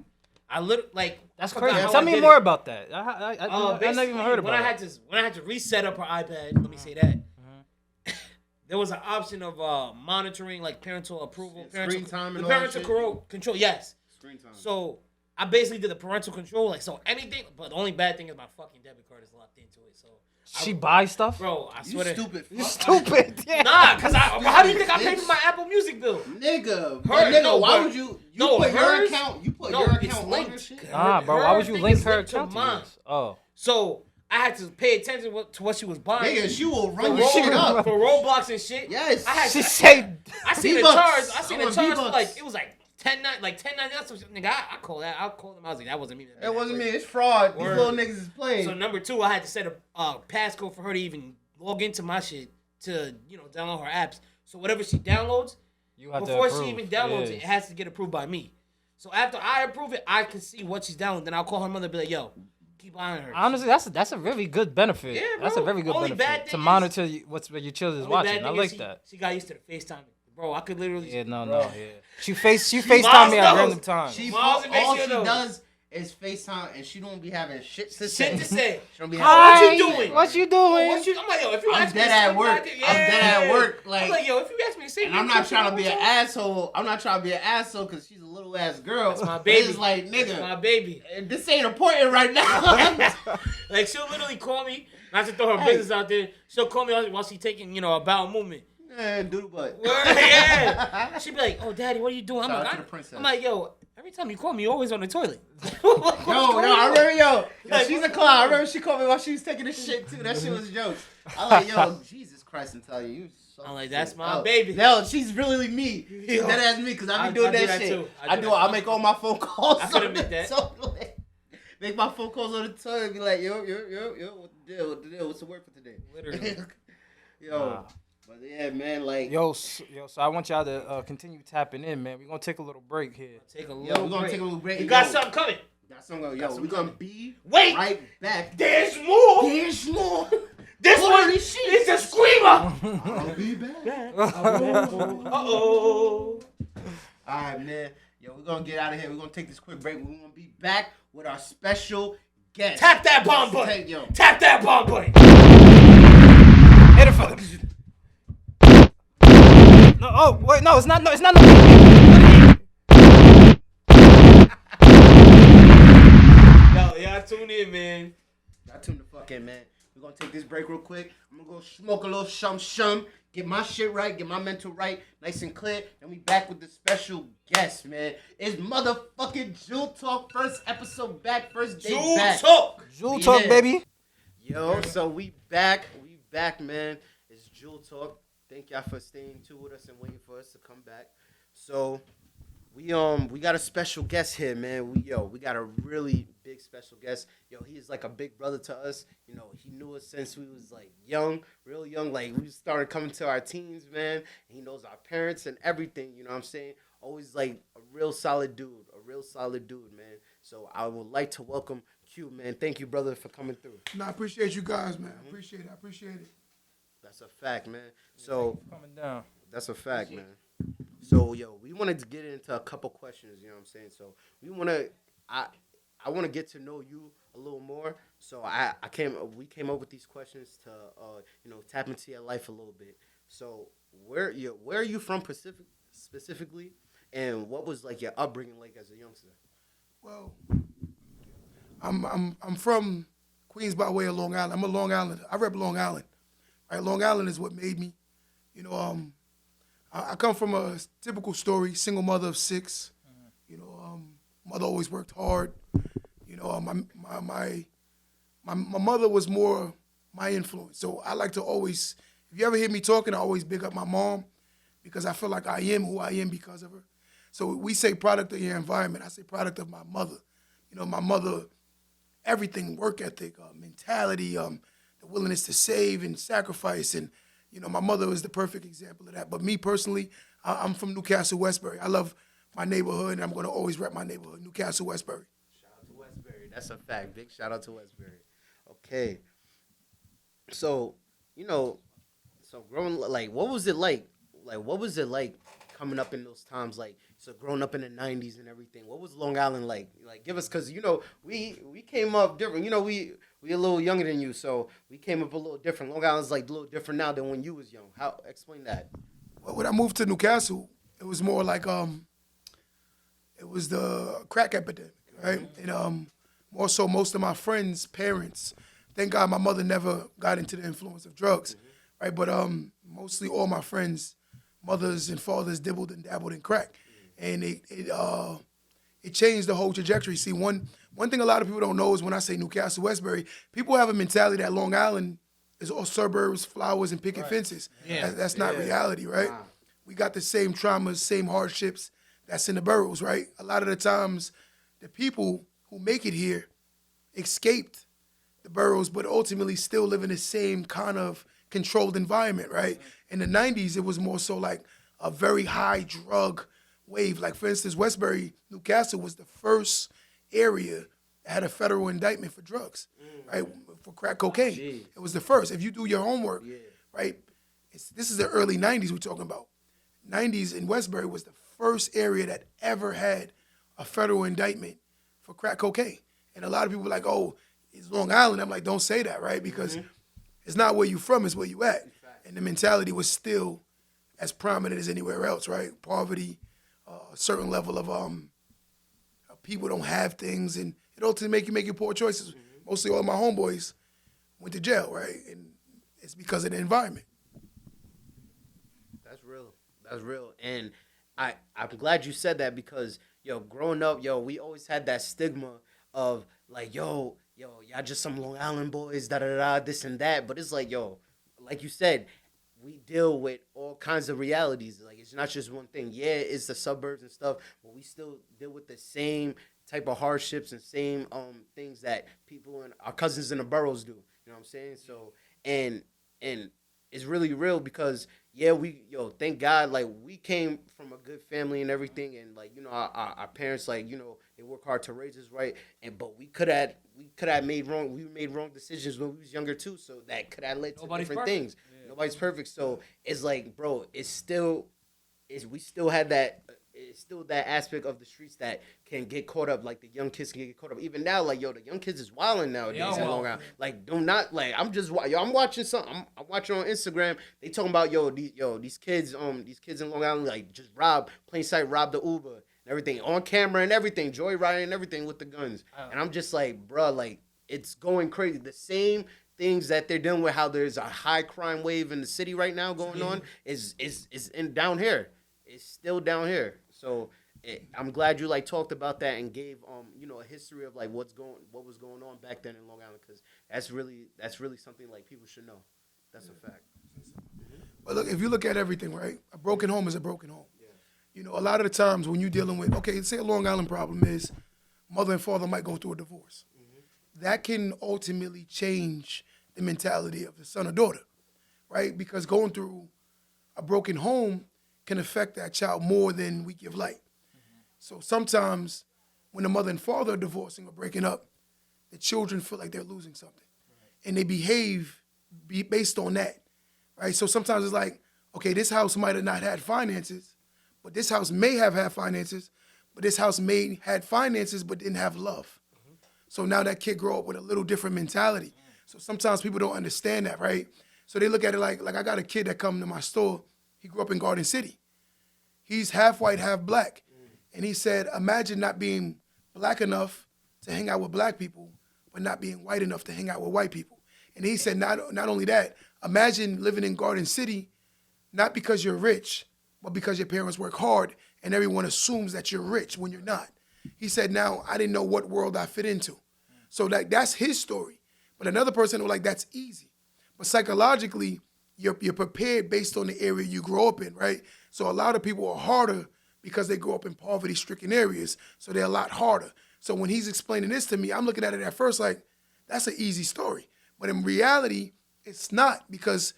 I like. That's I forgot crazy. how Tell I me did more it. about that. I never even Basically, heard about when it. when I had to reset up her iPad. Let me say that. There was an option of monitoring like parental approval, Screen time and the all that parental shit? control. Yes. Screen time. So I basically did the parental control, like so anything. But the only bad thing is my fucking debit card is locked into it. So She buys stuff? bro, I You swear to stupid. You fuck. stupid. Yeah. nah, cause how do you think I paid for my Apple Music bill? Nigga, no, why but- would you no, put your hers- account? You put no, your it's account on linked. your shit. Nah, bro. Why would you thing link is her linked to account to mine. yours? Oh. So I had to pay attention to what she was buying. Nigga, she will for, run your shit up. for Roblox and shit. Yes. I had She to, said I seen the V-Bucks. charge. I seen I the want charge for V-Bucks. like it was like 10.99. So nigga, I call that. I'll call them. I was like, that wasn't me. That wasn't me. It's fraud. These Word. little niggas is playing. So number 2, I had to set a passcode for her to even log into my shit to download her apps. So whatever she downloads, you have before to she even downloads it has to get approved by me. So after I approve it, I can see what she's downloading. Then I'll call her mother and be like, yo, keep eyeing her. Honestly, that's a really good benefit. Yeah, that's a bro. very good Only bad benefit thing to is- monitor what your children is Only bad watching. I thing like is that. She got used to the FaceTime. Bro, I could literally. Yeah, no, Bro. yeah. She FaceTime me at knows. random times. Miles and All Macy she knows. does is FaceTime, and she don't be having shit to say. Shit to say. She don't be Hi. having What you doing? What you Oh, doing? what you? I'm like, yo, if you I'm ask me dead to at say work. something, I'm dead at work. I'm Like, like, yo, if you ask me to say and I'm not trying to be an asshole. I'm not trying to be an asshole because she's a little ass girl. That's my But baby. It's like, That's nigga, my baby. this ain't important right now. Like, she'll literally call me, not to throw her Hey. business out there. She'll call me while she's taking, a bowel movement. Yeah, do the butt. Word, yeah. She'd be like, oh, daddy, what are you doing? Shout out like, to the princess. I'm like, yo, every time you call me, you're always on the toilet. I remember, Like, she's a clown. I remember she called me while she was taking a shit, too. That shit was jokes. I'm like, yo, Jesus Christ, and tell you so I'm like, that's sick. my baby. No, she's really me. She's dead ass me, because I be doing I do that that shit. too. I make all my phone calls. I could admit that. So, make my phone calls on the toilet and be like, yo, what the deal? What's the word for today? Literally. Yo. But yeah, man, like, Yo, so I want y'all to continue tapping in, man. We're going to take a little break here. Take a yo, little we're gonna break. take a little break. You got Yo, something coming. Got something going. Yo, we're gonna be Wait. right back. There's more. There's more. This Holy one shit. is a screamer. I'll be back. Uh-oh. Alright, man. Yo, we're gonna get out of here. We're gonna take this quick break. We're gonna be back with our special guest. Tap that bomb button. Yo. Tap that bomb button. Hit it for them. No, oh, wait, no, it's not. No, it's not. Y'all tune in, man. Y'all tune the fuck in, man. We're gonna take this break real quick. I'm gonna go smoke a little shum, get my shit right, get my mental right, nice and clear. And we back with the special guest, man. It's motherfucking Jewel Talk, first episode back, first day Jewel back. Talk. Jewel Talk, Yeah. baby. Yo, so we back, man. It's Jewel Talk. Thank y'all for staying tuned with us and waiting for us to come back. So we got a special guest here, man. We got a really big special guest. Yo, he is like a big brother to us. He knew us since we was like young, real young. Like we started coming to our teens, man. He knows our parents and everything. You know what I'm saying? Always like a real solid dude, man. So I would like to welcome Q, man. Thank you, brother, for coming through. No, I appreciate you guys, man. I appreciate it. That's a fact, man. So Coming down. that's a fact, man. So we wanted to get into a couple questions. You know what I'm saying? So I want to get to know you a little more. So we came up with these questions to tap into your life a little bit. So where are you from specifically, and what was like your upbringing like as a youngster? Well, I'm from Queens by way of Long Island. I'm a Long Islander. I rep Long Island. Right, Long Island is what made me. I come from a typical story, single mother of 6. Mother always worked hard. My mother was more my influence. So I like to always, if you ever hear me talking, I always big up my mom because I feel like I am who I am because of her. So we say product of your environment. I say product of my mother. My mother, everything, work ethic, mentality, the willingness to save and sacrifice. And, my mother was the perfect example of that. But me personally, I'm from Newcastle, Westbury. I love my neighborhood, and I'm going to always rep my neighborhood, Newcastle, Westbury. Shout out to Westbury. That's a fact. Big shout out to Westbury. Okay. So, so growing, like, what was it like? Like, what was it like coming up in those times? Like, so growing up in the 90s and everything. What was Long Island like? Like, give us, because, we came up different. We a little younger than you, so we came up a little different. Long Island's like a little different now than when you was young. How? Explain that. Well, when I moved to Newcastle, it was more like, it was the crack epidemic, right? And more so most of my friends' parents, thank God my mother never got into the influence of drugs, right? But mostly all my friends' mothers and fathers dibbled and dabbled in crack. And it changed the whole trajectory. See, one thing a lot of people don't know is when I say Newcastle, Westbury, people have a mentality that Long Island is all suburbs, flowers, and picket fences. Yeah. That's not reality, right? Wow. We got the same traumas, same hardships that's in the boroughs, right? A lot of the times, the people who make it here escaped the boroughs, but ultimately still live in the same kind of controlled environment, right? In the 90s, it was more so like a very high drug wave. Like, for instance, Westbury, Newcastle was the first area that had a federal indictment for drugs, right? For crack cocaine. Jeez. It was the first. If you do your homework, right? This is the early 90s we're talking about. '90s in Westbury was the first area that ever had a federal indictment for crack cocaine. And a lot of people were like, oh, it's Long Island. I'm like, don't say that, right? Because it's not where you from, it's where you at. And the mentality was still as prominent as anywhere else, right? Poverty, a certain level of people don't have things, and it ultimately make you poor choices. Mostly all my homeboys went to jail, right? And it's because of the environment. That's real. That's real. And I'm glad you said that because, growing up, we always had that stigma of like, y'all just some Long Island boys, da da da, this and that. But it's like, like you said, we deal with all kinds of realities. Like, it's not just one thing. Yeah, it's the suburbs and stuff, but we still deal with the same type of hardships and same things that people and our cousins in the boroughs do. You know what I'm saying? So, and it's really real because thank God, like, we came from a good family and everything, and like, our parents, like, they work hard to raise us right, but we could have made wrong decisions when we was younger too, so that could have led to different things. Nobody's perfect, so it's like, bro, we still had that. It's still that aspect of the streets that can get caught up, like the young kids can get caught up. Even now, like, the young kids is wilding nowadays in Long Island. Like, do not, like, I'm watching something. I'm watching on Instagram. They talking about these kids in Long Island, like, just plain sight rob the Uber and everything on camera and everything, joyriding and everything with the guns. And I'm just like, bro, like, it's going crazy. The same things that they're dealing with, how there's a high crime wave in the city right now going on, is down here. It's still down here. So I'm glad you like talked about that and gave a history of like what was going on back then in Long Island, because that's really something like people should know. That's a fact. But look, if you look at everything, right, a broken home is a broken home. Yeah. A lot of the times when you're dealing with, okay, say a Long Island problem is mother and father might go through a divorce. That can ultimately change the mentality of the son or daughter, right? Because going through a broken home can affect that child more than we give light. So sometimes when the mother and father are divorcing or breaking up, the children feel like they're losing something. And they behave based on that, right? So sometimes it's like, okay, this house might have not had finances, but this house may have had finances, but this house may had finances but didn't have love. So now that kid grow up with a little different mentality. So sometimes people don't understand that, right? So they look at it like I got a kid that come to my store. He grew up in Garden City. He's half white, half black. And he said, imagine not being black enough to hang out with black people, but not being white enough to hang out with white people. And he said, not only that, imagine living in Garden City, not because you're rich, but because your parents work hard and everyone assumes that you're rich when you're not. He said, now, I didn't know what world I fit into. So that's his story. But another person was like, that's easy. But psychologically, you're prepared based on the area you grow up in, right? So a lot of people are harder because they grow up in poverty-stricken areas, so they're a lot harder. So when he's explaining this to me, I'm looking at it at first like, that's an easy story. But in reality, it's not, because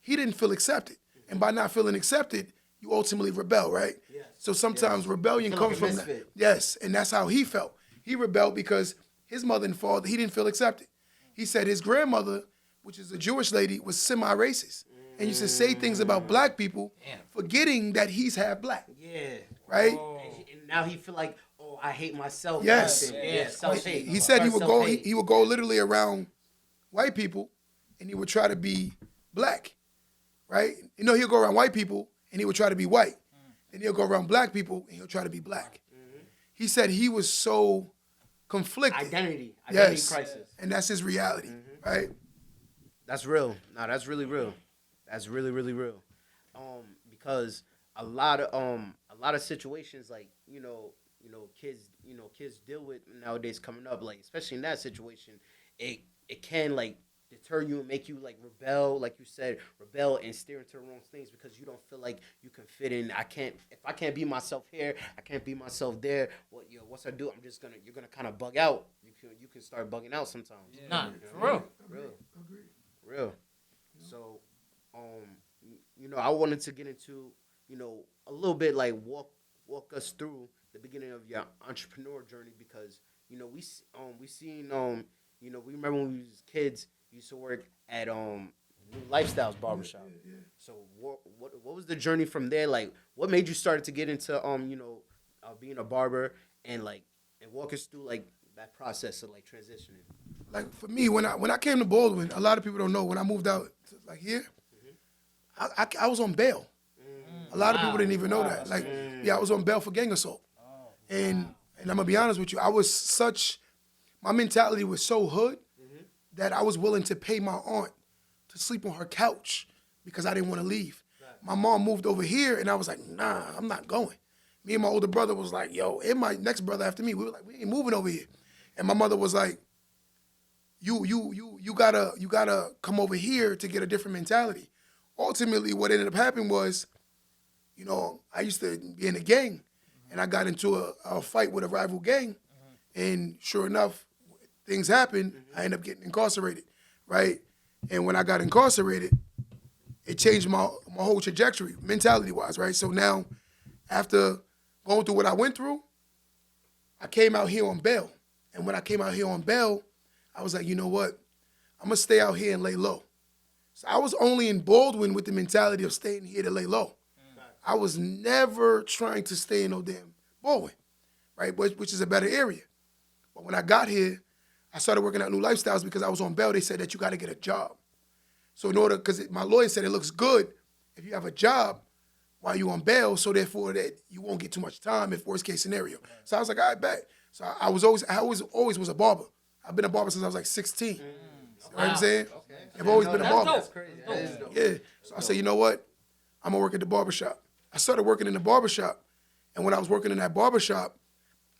he didn't feel accepted. And by not feeling accepted, you ultimately rebel, right? Yes. So sometimes rebellion comes from that. Yes, and that's how he felt. He rebelled because his mother and father, he didn't feel accepted. He said his grandmother, which is a Jewish lady, was semi-racist and used to say things about black people, forgetting that he's half black. Yeah. Right? And now he feel like, oh, I hate myself. Yes. Self-hate. He said he would go literally around white people and he would try to be black. Right? He'll go around white people and he would try to be white. Then he'll go around black people and he'll try to be black. He said he was so conflicted. Identity crisis. And that's his reality, right? That's real. No, that's really real. That's really, really real. Because a lot of situations, like, kids deal with nowadays coming up, like, especially in that situation, it can, like, deter you and make you, like, rebel, like you said, and steer into the wrong things because you don't feel like you can fit in. If I can't be myself here, I can't be myself there. What's I do? You're gonna kind of bug out. You can start bugging out sometimes. Yeah. Nah, for real. So, I wanted to get into, a little bit, like, walk us through the beginning of your entrepreneur journey, because, we remember when we was kids, we used to work at New Lifestyles Barbershop. So what was the journey from there? Like, what made you start to get into being a barber and walk us through like that process of like transitioning? Like for me, when I came to Baldwin, a lot of people don't know when I moved out to, like here, I was on bail. A lot of people didn't even know that. Like, I was on bail for gang assault. And I'm gonna be honest with you, my mentality was so hood that I was willing to pay my aunt to sleep on her couch because I didn't want to leave. My mom moved over here, and I was like, nah, I'm not going. Me and my older brother was like, yo, and my next brother after me, we were like, we ain't moving over here. And my mother was like, you gotta come over here to get a different mentality. Ultimately, what ended up happening was, I used to be in a gang, and I got into a fight with a rival gang, and sure enough, things happened. I ended up getting incarcerated, right? And when I got incarcerated, it changed my whole trajectory, mentality-wise, right? So now, after going through what I went through, I came out here on bail. And when I came out here on bail, I was like, you know what? I'm going to stay out here and lay low. So I was only in Baldwin with the mentality of staying here to lay low. I was never trying to stay in no damn Baldwin, right? Which is a better area. But when I got here, I started working out New Lifestyles because I was on bail. They said that you got to get a job. So because my lawyer said it looks good if you have a job while you're on bail, so therefore that you won't get too much time if worst case scenario. So I was like, all right, bet. So I always was a barber. I've been a barber since I was like 16. You know what I'm saying? Okay. I've always been a barber. That's crazy. Yeah. So I said, you know what? I'm gonna work at the barbershop. I started working in the barbershop, and when I was working in that barbershop,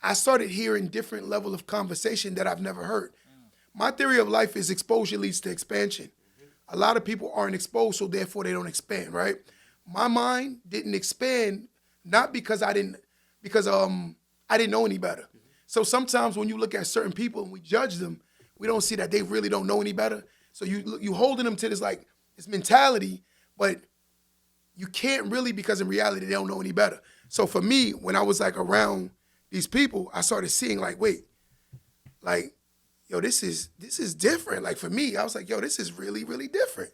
I started hearing different level of conversation that I've never heard. My theory of life is exposure leads to expansion. A lot of people aren't exposed, so therefore they don't expand, right? My mind didn't expand, not because I didn't know any better. So sometimes when you look at certain people and we judge them, we don't see that they really don't know any better. So you holding them to this mentality, but you can't really, because in reality they don't know any better. So for me, when I was like around these people, I started seeing this is different. Like for me, I was like, yo, this is really, really different.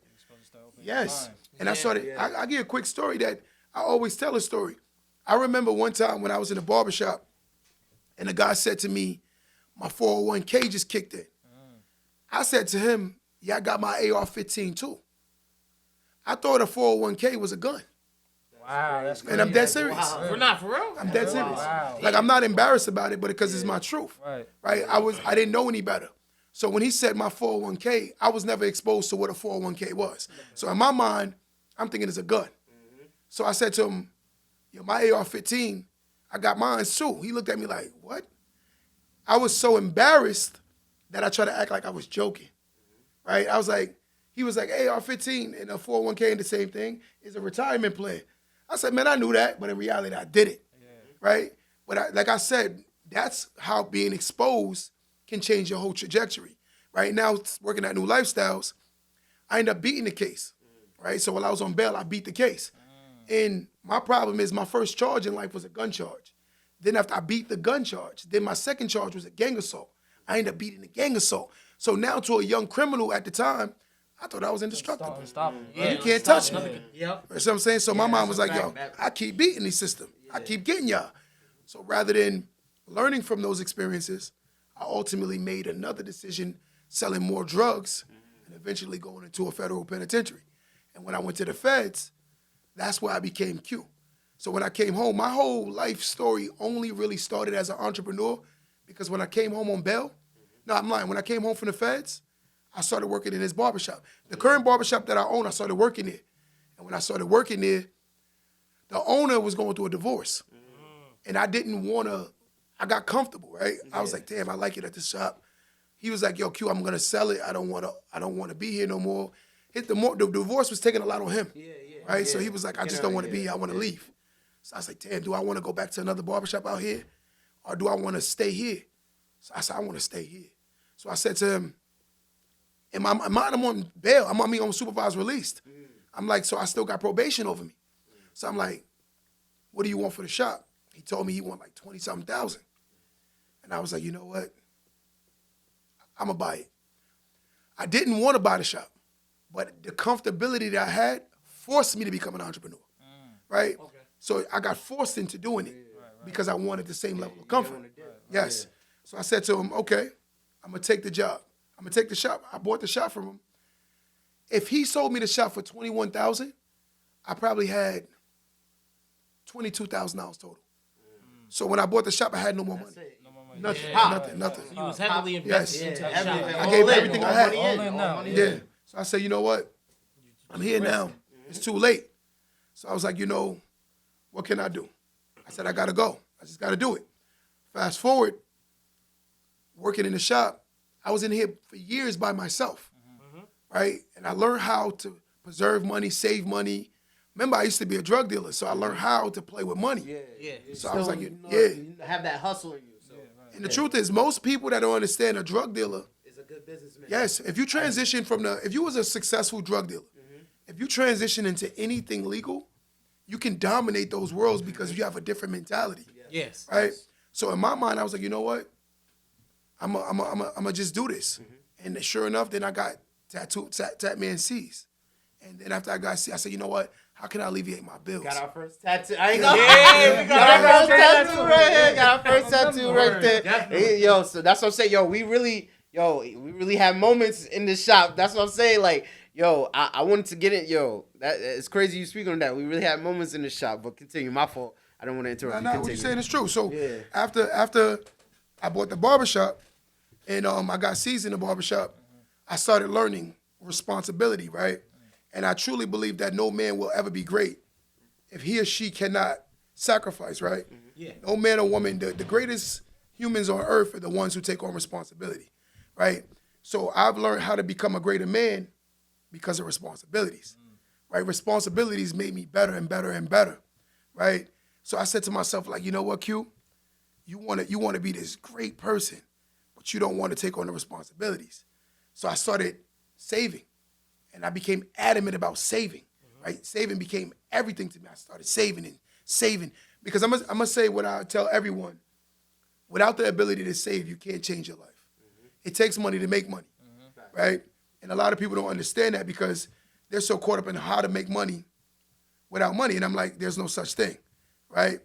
Yes. And I started, I give a quick story that I always tell a story. I remember one time when I was in a barbershop and the guy said to me, my 401k just kicked in. I said to him, yeah, I got my AR-15 too. I thought a 401k was a gun. Wow, that's crazy. And I'm dead serious. Wow. We're not for real. I'm dead serious. Wow. Like, I'm not embarrassed about it, but because it's my truth. Right. I didn't know any better. So when he said my 401k, I was never exposed to what a 401k was. So in my mind, I'm thinking it's a gun. So I said to him, yo, my AR-15, I got mine too. He looked at me like, what? I was so embarrassed that I tried to act like I was joking, right? He was like, AR-15 and a 401k and the same thing is a retirement plan. I said, man, I knew that, but in reality, I did it, right? But like I said, that's how being exposed can change your whole trajectory. Right now, working at New Lifestyles, I ended up beating the case, right? So while I was on bail, I beat the case. And my problem is my first charge in life was a gun charge. Then after I beat the gun charge, then my second charge was a gang assault. I ended up beating the gang assault. So now to a young criminal at the time, I thought I was indestructible. You can't touch me. Yep. You know what I'm saying? So my mom was like, yo, I keep beating the system. I keep getting y'all. So rather than learning from those experiences, I ultimately made another decision, selling more drugs and eventually going into a federal penitentiary. And when I went to the feds, that's where I became Q. So when I came home, my whole life story only really started as an entrepreneur because when I came home on bail, no, I'm lying. When I came home from the feds, I started working in his barbershop. The current barbershop that I own, I started working there. And when I started working there, the owner was going through a divorce. And I didn't want to, I got comfortable, right? I was like, damn, I like it at this shop. He was like, yo, Q, I'm going to sell it. I don't want to be here no more. The divorce was taking a lot on him, right? So he was like, I just don't want to be here. I want to leave. So I was like, damn, do I want to go back to another barbershop out here? Or do I want to stay here? So I said, I want to stay here. So I said to him, I'm on bail. I'm on supervised released. I'm like, so I still got probation over me. So I'm like, what do you want for the shop? He told me he want like 20-something thousand. And I was like, you know what? I'm going to buy it. I didn't want to buy the shop. but the comfortability that I had forced me to become an entrepreneur, right? Okay. So I got forced into doing it because I wanted the same level of comfort. Yes. So I said to him, okay, I'm going to take the job. I'm going to take the shop. I bought the shop from him. If he sold me the shop for $21,000, I probably had $22,000 total. So when I bought the shop, I had no more money. Nothing. So you was heavily invested into the shop. I gave everything I had. All in now. Yeah. So I said, you know what? I'm here now. It's too late. So I was like, what can I do? I said, I got to go. I just got to do it. Fast forward, working in the shop, I was in here for years by myself, right? And I learned how to preserve money, save money. Remember, I used to be a drug dealer, so I learned how to play with money. Yeah. So I was like, you have that hustle in you. So. And the truth is, most people that don't understand a drug dealer, Is a good businessman. yes, if you transition if you was a successful drug dealer, if you transition into anything legal, you can dominate those worlds because you have a different mentality. Yes. Right? So in my mind, I was like, you know what? I'm gonna just do this. And sure enough, then I got Tat Man C's. And then after I got C, I said, you know what? How can I alleviate my bills? Got our first tattoo. I ain't gonna. We got our first tattoo right here. Got our first tattoo right there. Hey, yo, so that's what I'm saying. We really have moments in the shop. That's what I'm saying. Like, yo, I wanted to get it. Yo, it's crazy you speak on that. We really had moments in the shop. But continue. My fault. I don't want to interrupt you. What you're saying is true. So after I bought the barbershop and I got C's in the barbershop, I started learning responsibility, right? And I truly believe that no man will ever be great if he or she cannot sacrifice, right? Yeah. No man or woman, the greatest humans on earth are the ones who take on responsibility, right? So I've learned how to become a greater man because of responsibilities, right? Responsibilities made me better and better and better, right? So I said to myself, like, you know what, Q? You want to be this great person, but you don't want to take on the responsibilities. So I started saving. And I became adamant about saving, right? Saving became everything to me. I started saving. Because I'm gonna say what I tell everyone. Without the ability to save, you can't change your life. It takes money to make money, right? And a lot of people don't understand that because they're so caught up in how to make money without money. And I'm like, there's no such thing, right?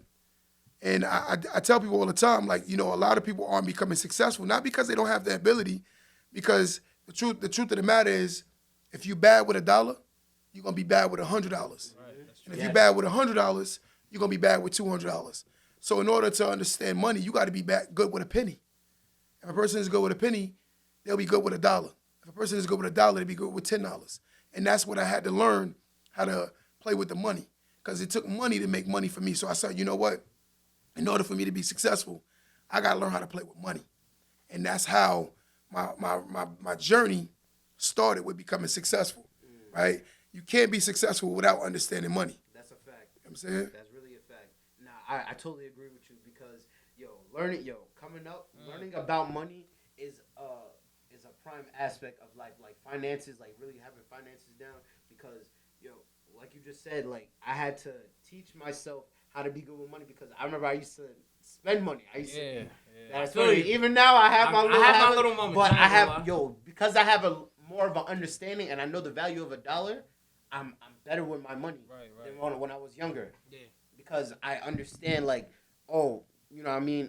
And I tell people all the time, like, a lot of people aren't becoming successful, not because they don't have the ability, because the truth of the matter is, if you bad with $1, you're gonna be bad with $100. And if you're bad with $100, you're gonna be bad with $200. So in order to understand money, you gotta be good with a penny. If a person is good with a penny, they'll be good with $1. If a person is good with $1, they'll be good with $10. And that's what I had to learn, how to play with the money. Because it took money to make money for me. So I said, you know what? In order for me to be successful, I gotta learn how to play with money. And that's how my journey started with becoming successful, right? You can't be successful without understanding money. That's a fact. You know what I'm saying? That's really a fact. Now, I totally agree with you because, coming up, learning about money is a prime aspect of life. Like finances, like really having finances down because, like you just said, like I had to teach myself how to be good with money because I remember I used to spend money. I used to. That's funny. Even now I have my little moments. But I have, because I have more of an understanding and I know the value of $1, I'm better with my money than when I was younger. Yeah. Because I understand like, I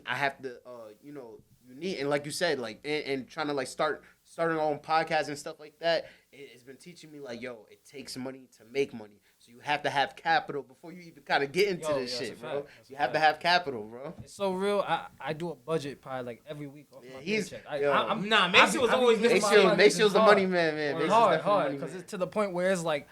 have to you need, and like you said, like and trying to like starting our own podcast and stuff like that, it's been teaching me like, it takes money to make money. So you have to have capital before you even kind of get into this shit, bro. You have to have capital, bro. It's so real. I do a budget probably like every week off my paycheck. Macy was always Macy was the money man. Hard, because it's to the point where it's like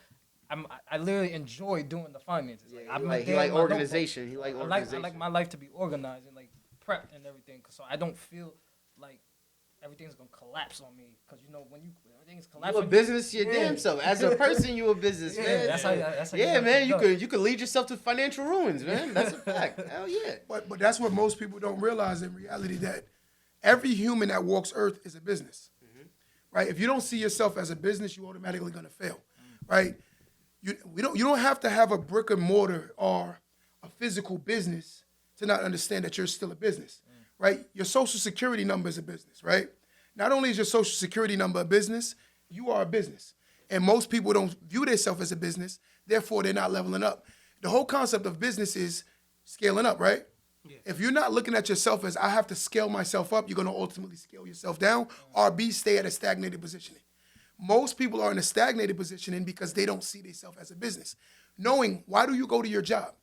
I literally enjoy doing the finances. He like organization. He like organization. I like my life to be organized and like prepped and everything, so I don't feel like everything's gonna collapse on me. Because when everything's collapsing, you a business your damn self. As a person, you a business man. That's how man. You could lead yourself to financial ruins, man. That's a fact. Hell yeah. But that's what most people don't realize in reality, that every human that walks Earth is a business, right? If you don't see yourself as a business, you're automatically gonna fail, right? You don't have to have a brick and mortar or a physical business to not understand that you're still a business, right? Your social security number is a business, right? Not only is your social security number a business, you are a business. And most people don't view themselves as a business, therefore they're not leveling up. The whole concept of business is scaling up, right? Yeah. If you're not looking at yourself as I have to scale myself up, you're going to ultimately scale yourself down or B, stay at a stagnated positioning. Most people are in a stagnated positioning because they don't see themselves as a business. Knowing, why do you go to your job?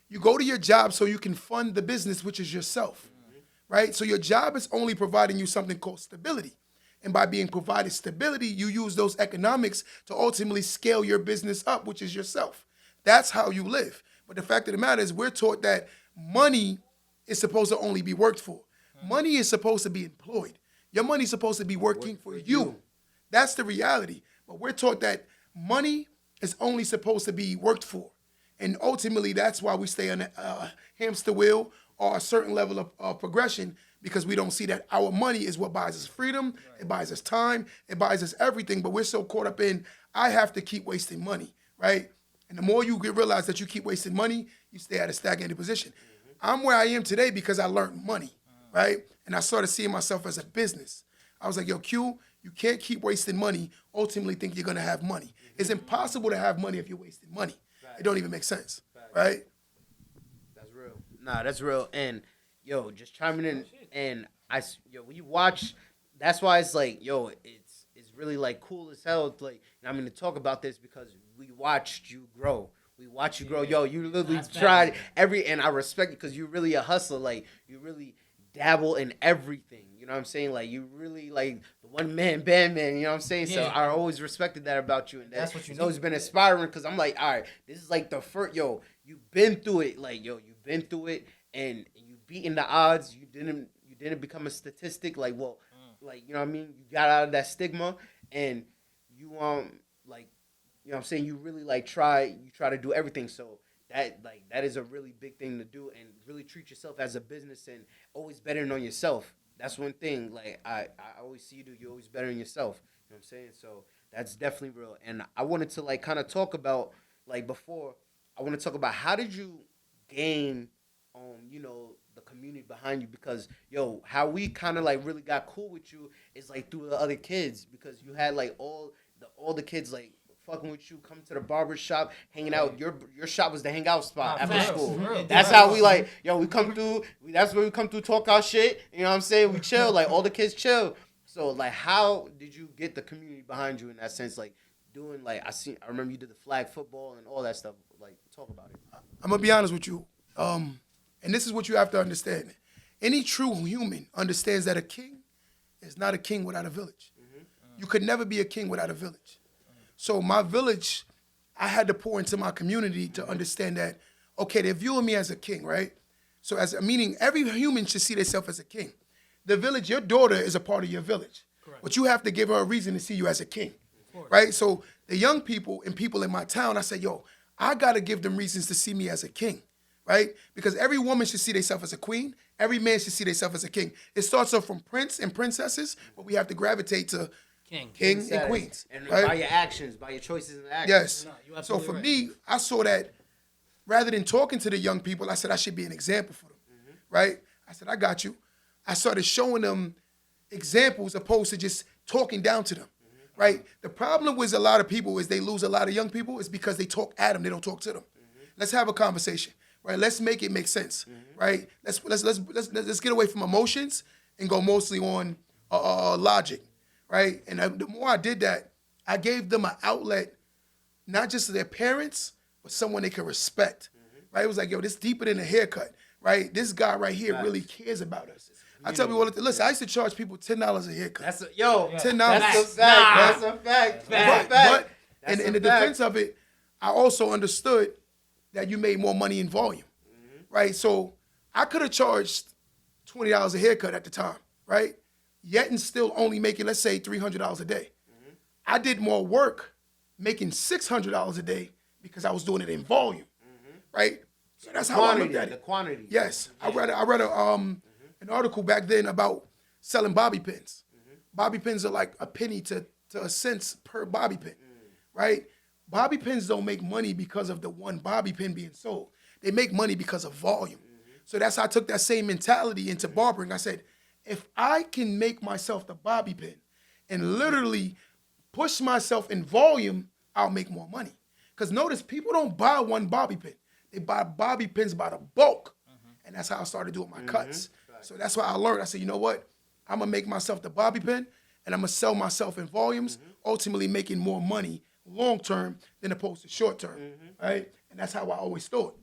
You go to your job so you can fund the business, which is yourself, right? So your job is only providing you something called stability. And by being provided stability, you use those economics to ultimately scale your business up, which is yourself. That's how you live. But the fact of the matter is we're taught that money is supposed to only be worked for. Money is supposed to be employed. Your money is supposed to be working for you. That's the reality. But we're taught that money is only supposed to be worked for. And ultimately, that's why we stay on a hamster wheel or a certain level of progression, because we don't see that our money is what buys us freedom, it buys us time, it buys us everything, but we're so caught up in, I have to keep wasting money, right? And the more you realize that you keep wasting money, you stay at a stagnated position. I'm where I am today because I learned money, right? And I started seeing myself as a business. I was like, yo, Q, you can't keep wasting money, ultimately think you're gonna have money. It's impossible to have money if you're wasting money. It don't even make sense, right? That's real. Nah, that's real. And yo, just chiming in, and when you watch, that's why it's like, yo, it's really like cool as hell. Like, and I'm gonna talk about this because we watched you grow. We watched you grow. Yo, you literally tried and I respect it because you're really a hustler. Like, you really dabble in everything. You know what I'm saying? Like, you really like the one man band man. You know what I'm saying? So I always respected that about you, and that's what it's always been inspiring. Because I'm like, all right, this is like the first. Yo, you've been through it. Like, yo, you've been through it, and you beating the odds. You didn't become a statistic. Like, well, like, you know what I mean? You got out of that stigma, and you like, you know what I'm saying? You really like try to do everything. So that is a really big thing to do, and really treat yourself as a business and always betting on yourself. That's one thing. Like, I always see you do. You're always bettering yourself. You know what I'm saying? So that's definitely real. And I wanted to like kind of talk about, like, before, I want to talk about how did you gain you know, the community behind you, because yo, how we kind of like really got cool with you is like through the other kids, because you had like all the kids like fucking with you, coming to the barber shop, hanging out. Your shop was the hangout spot after school. That's how we like, yo, we come through. That's where we come through, talk our shit. You know what I'm saying? We chill, like all the kids chill. So like, how did you get the community behind you in that sense? Like doing like I remember you did the flag football and all that stuff. Like, talk about it. I'm gonna be honest with you. And this is what you have to understand. Any true human understands that a king is not a king without a village. You could never be a king without a village. So my village, I had to pour into my community to understand that, okay, they're viewing me as a king, right? So meaning every human should see themselves as a king. The village, your daughter is a part of your village. Correct. But you have to give her a reason to see you as a king, right? So the young people and people in my town, I said, yo, I got to give them reasons to see me as a king, right? Because every woman should see themselves as a queen. Every man should see themselves as a king. It starts off from prince and princesses, but we have to gravitate to king and queens. And right? by your actions, by your choices and actions. Yes. No, so for me, I saw that rather than talking to the young people, I said I should be an example for them, right? I said, I got you. I started showing them examples opposed to just talking down to them, right? The problem with a lot of people is they lose a lot of young people is because they talk at them, they don't talk to them. Let's have a conversation, right? Let's make it make sense, right? Let's get away from emotions and go mostly on logic, right? And the more I did that, I gave them an outlet, not just to their parents, but someone they could respect, right? It was like, yo, this deeper than a haircut, right? This guy right here really cares about us. I tell people, listen, I used to charge people $10 a haircut. That's $10. That's a fact. But in the defense of it, I also understood that you made more money in volume, right? So I could have charged $20 a haircut at the time, right? Yet and still only making, let's say, $300 a day. I did more work making $600 a day because I was doing it in volume, right? So that's how I looked at it. The quantity. Yes, I read an article back then about selling bobby pins. Bobby pins are like a penny to a cent per bobby pin, right? Bobby pins don't make money because of the one bobby pin being sold. They make money because of volume. So that's how I took that same mentality into barbering. I said, if I can make myself the bobby pin and literally push myself in volume, I'll make more money. Because notice, people don't buy one bobby pin. They buy bobby pins by the bulk. And that's how I started doing my cuts. So that's why I learned. I said, you know what? I'm going to make myself the bobby pin, and I'm going to sell myself in volumes, ultimately making more money long term than opposed to short term, right? And that's how I always thought.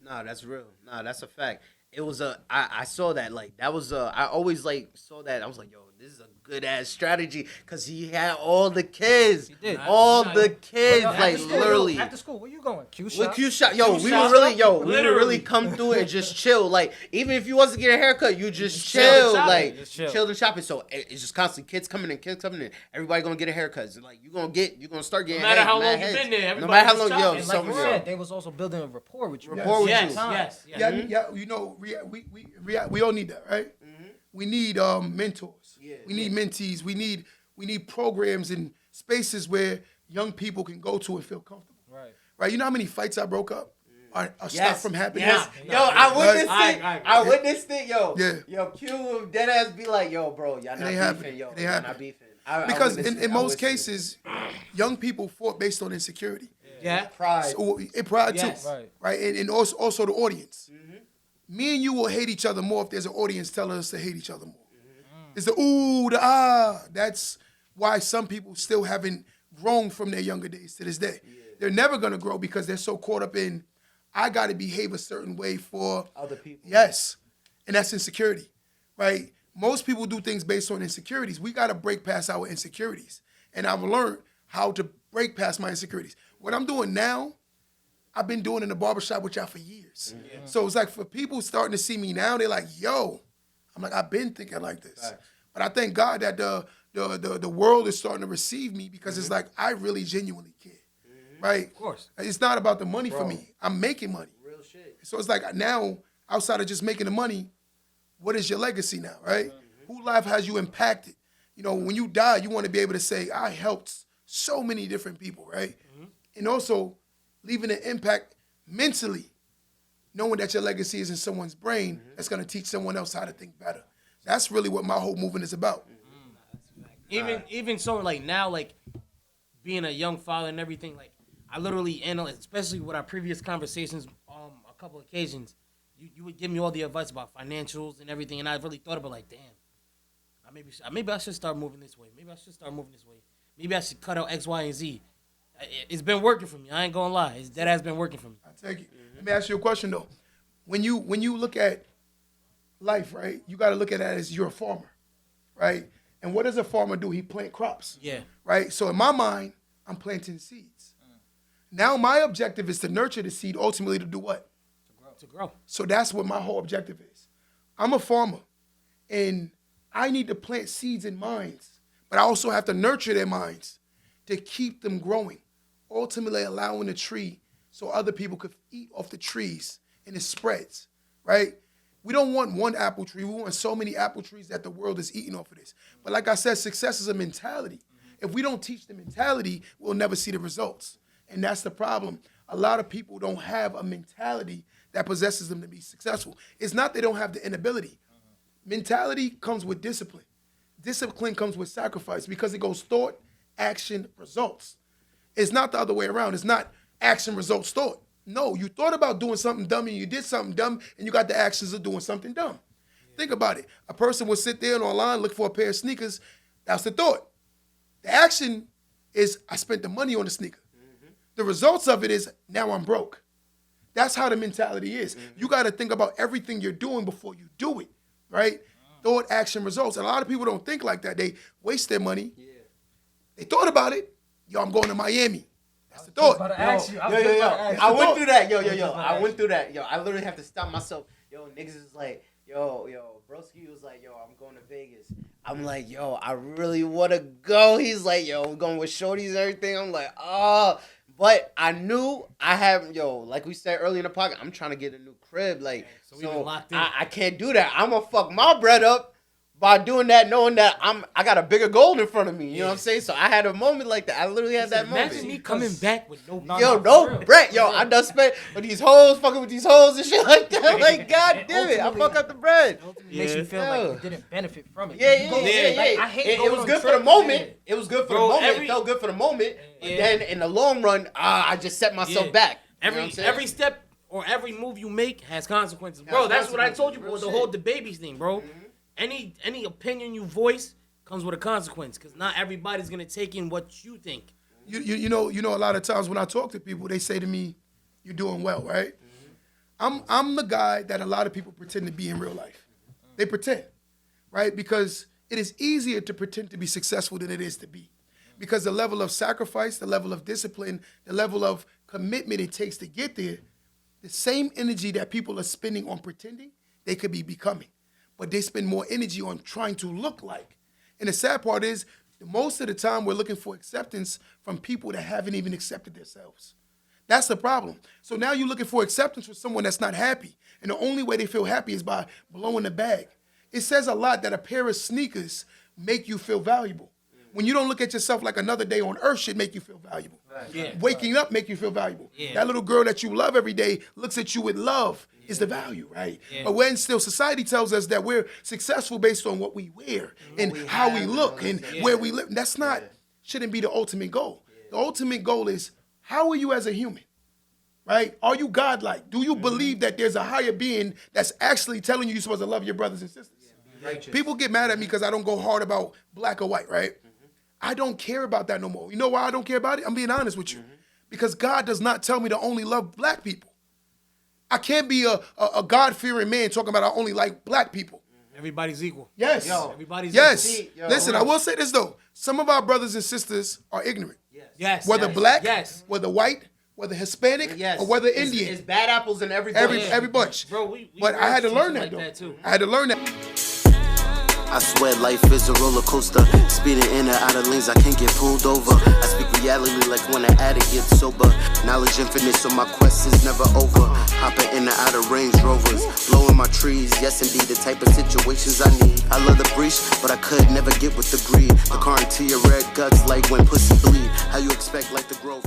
Nah, that's real. Nah, that's a fact. It was I saw that, like, that was I always, like, saw that. I was like, yo, this is a good ass strategy, because he had all the kids. He did. All the kids, Yo, like, after school, literally. After school, where you going? Q With shop? Q shop, yo, Q we shop? would really, we would Literally. really come through and just chill. Like, even if you wasn't getting a haircut, you just chill chill, shopping. like, Just chill. chill and shopping. So it's just constantly kids coming in. Everybody gonna get a haircut. So, like, you're gonna start getting. No matter how mad long you heads. been there, No everybody matter how just long, yo, shopping. And some like you yo. said, they was also building a rapport with you. Rapport with Yes, you. yes. Yeah, you know, we all need that, right? We need mentors. We need mentees. We need programs and spaces where young people can go to and feel comfortable. Right. You know how many fights I broke up? Or stopped from happening? Yes. Yo, I witnessed Right. it. I witnessed it, yo. Yeah. Yo, Q would deadass be like, yo, bro, y'all ain't not happening. beefing, yo. It ain't Y'all happening. not beefing. Because I witnessed in it. most I witnessed cases, young people fought based on insecurity. Yeah. pride. So, pride Yes. too. Right. Right. And also the audience. Me and you will hate each other more if there's an audience telling us to hate each other more. It's the ooh, the ah. That's why some people still haven't grown from their younger days to this day. They're never gonna grow because they're so caught up in, I gotta behave a certain way for Other people. Yes. And that's insecurity. Right? Most people do things based on insecurities. We gotta break past our insecurities. And I've learned how to break past my insecurities. What I'm doing now, I've been doing in the barbershop with y'all for years. So it's like, for people starting to see me now, they're like, yo, I'm like, I've been thinking like this. Facts. But I thank God that the world is starting to receive me, because it's like, I really genuinely care. Right? Of course. It's not about the money for me. I'm making money. Real shit. So it's like, now, outside of just making the money, what is your legacy now, right? Whose life has you impacted? You know, when you die, you want to be able to say, I helped so many different people, right? And also leaving an impact mentally, knowing that your legacy is in someone's brain that's going to teach someone else how to think better. That's really what my whole movement is about. Even so, like, now, like, being a young father and everything, like, I literally analyze, especially with our previous conversations, a couple occasions, you would give me all the advice about financials and everything, and I really thought about, like, damn, maybe I should start moving this way. Maybe I should start moving this way. Maybe I should cut out X, Y, and Z. It's been working for me. I ain't gonna lie. That has been working for me. I take it. Let me ask you a question though. When you look at life, right, you got to look at it as you're a farmer, right? And what does a farmer do? He plant crops. Yeah. Right? So in my mind, I'm planting seeds. Now my objective is to nurture the seed, ultimately to do what? To grow. So that's what my whole objective is. I'm a farmer, and I need to plant seeds in minds, but I also have to nurture their minds to keep them growing, ultimately allowing the tree so other people could eat off the trees and it spreads, right? We don't want one apple tree. We want so many apple trees that the world is eating off of this. But like I said, success is a mentality. If we don't teach the mentality, we'll never see the results. And that's the problem. A lot of people don't have a mentality that possesses them to be successful. It's not they don't have the inability. Mentality comes with discipline. Discipline comes with sacrifice, because it goes thought, action, results. It's not the other way around. It's not action, results, thought. No, you thought about doing something dumb and you did something dumb and you got the actions of doing something dumb. Think about it. A person would sit there and online, look for a pair of sneakers. That's the thought. The action is, I spent the money on the sneaker. The results of it is, now I'm broke. That's how the mentality is. You got to think about everything you're doing before you do it, right? Thought, action, results. And a lot of people don't think like that. They waste their money. They thought about it. Yo, I'm going to Miami. That's the thought. I went through that. I went through that. Yo, I literally have to stop myself. Yo, niggas is like, yo, broski was like, yo, I'm going to Vegas. I'm like, yo, I really want to go. He's like, yo, we're going with shorties and everything. I'm like, oh. But I knew I have, like we said earlier in the podcast, I'm trying to get a new crib. Like, So we been locked in. I can't do that. I'm going to fuck my bread up by doing that, knowing that I got a bigger goal in front of me. You know what I'm saying? So I had a moment like that. I literally had that moment. Imagine me coming back with no bread. Yo, I done spent with these hoes, fucking with these hoes and shit like that. Like, God damn it, I fuck up the bread. Makes you feel like you didn't benefit from it. Yeah. Like, I hate it was good for the moment. It was good for the moment. It felt good for the moment. But then in the long run, I just set myself back. Every step or every move you make has consequences, bro. That's what I told you, bro. The whole DaBaby's thing, bro. Any opinion you voice comes with a consequence, because not everybody's gonna take in what you think. You know, a lot of times when I talk to people, they say to me, "You're doing well, right?" I'm the guy that a lot of people pretend to be in real life. They pretend, right? Because it is easier to pretend to be successful than it is to be. Because the level of sacrifice, the level of discipline, the level of commitment it takes to get there, the same energy that people are spending on pretending, they could be becoming. But they spend more energy on trying to look like. And the sad part is, most of the time we're looking for acceptance from people that haven't even accepted themselves. That's the problem. So now you're looking for acceptance from someone that's not happy. And the only way they feel happy is by blowing the bag. It says a lot that a pair of sneakers make you feel valuable. When you don't look at yourself like another day on earth should make you feel valuable. Waking up make you feel valuable. That little girl that you love every day looks at you with love is the value, right? But when still society tells us that we're successful based on what we wear and how we look and where we live. That's not, shouldn't be the ultimate goal. The ultimate goal is, how are you as a human, right? Are you godlike? Do you believe that there's a higher being that's actually telling you you're supposed to love your brothers and sisters? People get mad at me because I don't go hard about black or white, right? I don't care about that no more. You know why I don't care about it? I'm being honest with you. Because God does not tell me to only love black people. I can't be a God-fearing man talking about I only like black people. Everybody's equal. Yes. Everybody's equal. Listen, I will say this though. Some of our brothers and sisters are ignorant. Yes. Whether black, whether white, whether Hispanic, or whether Indian. It's bad apples in every bunch. Every bunch. Bro, but I had to learn that though. I had to learn that. I swear life is a roller coaster. Speeding in and out of lanes, I can't get pulled over. I speak reality like when an addict gets sober. Knowledge infinite, so my quest is never over. Hopping in and out of Range Rovers, blowing my trees. Yes, indeed, the type of situations I need. I love the breach, but I could never get with the greed. The car into your red guts like when pussy bleed. How you expect life to grow?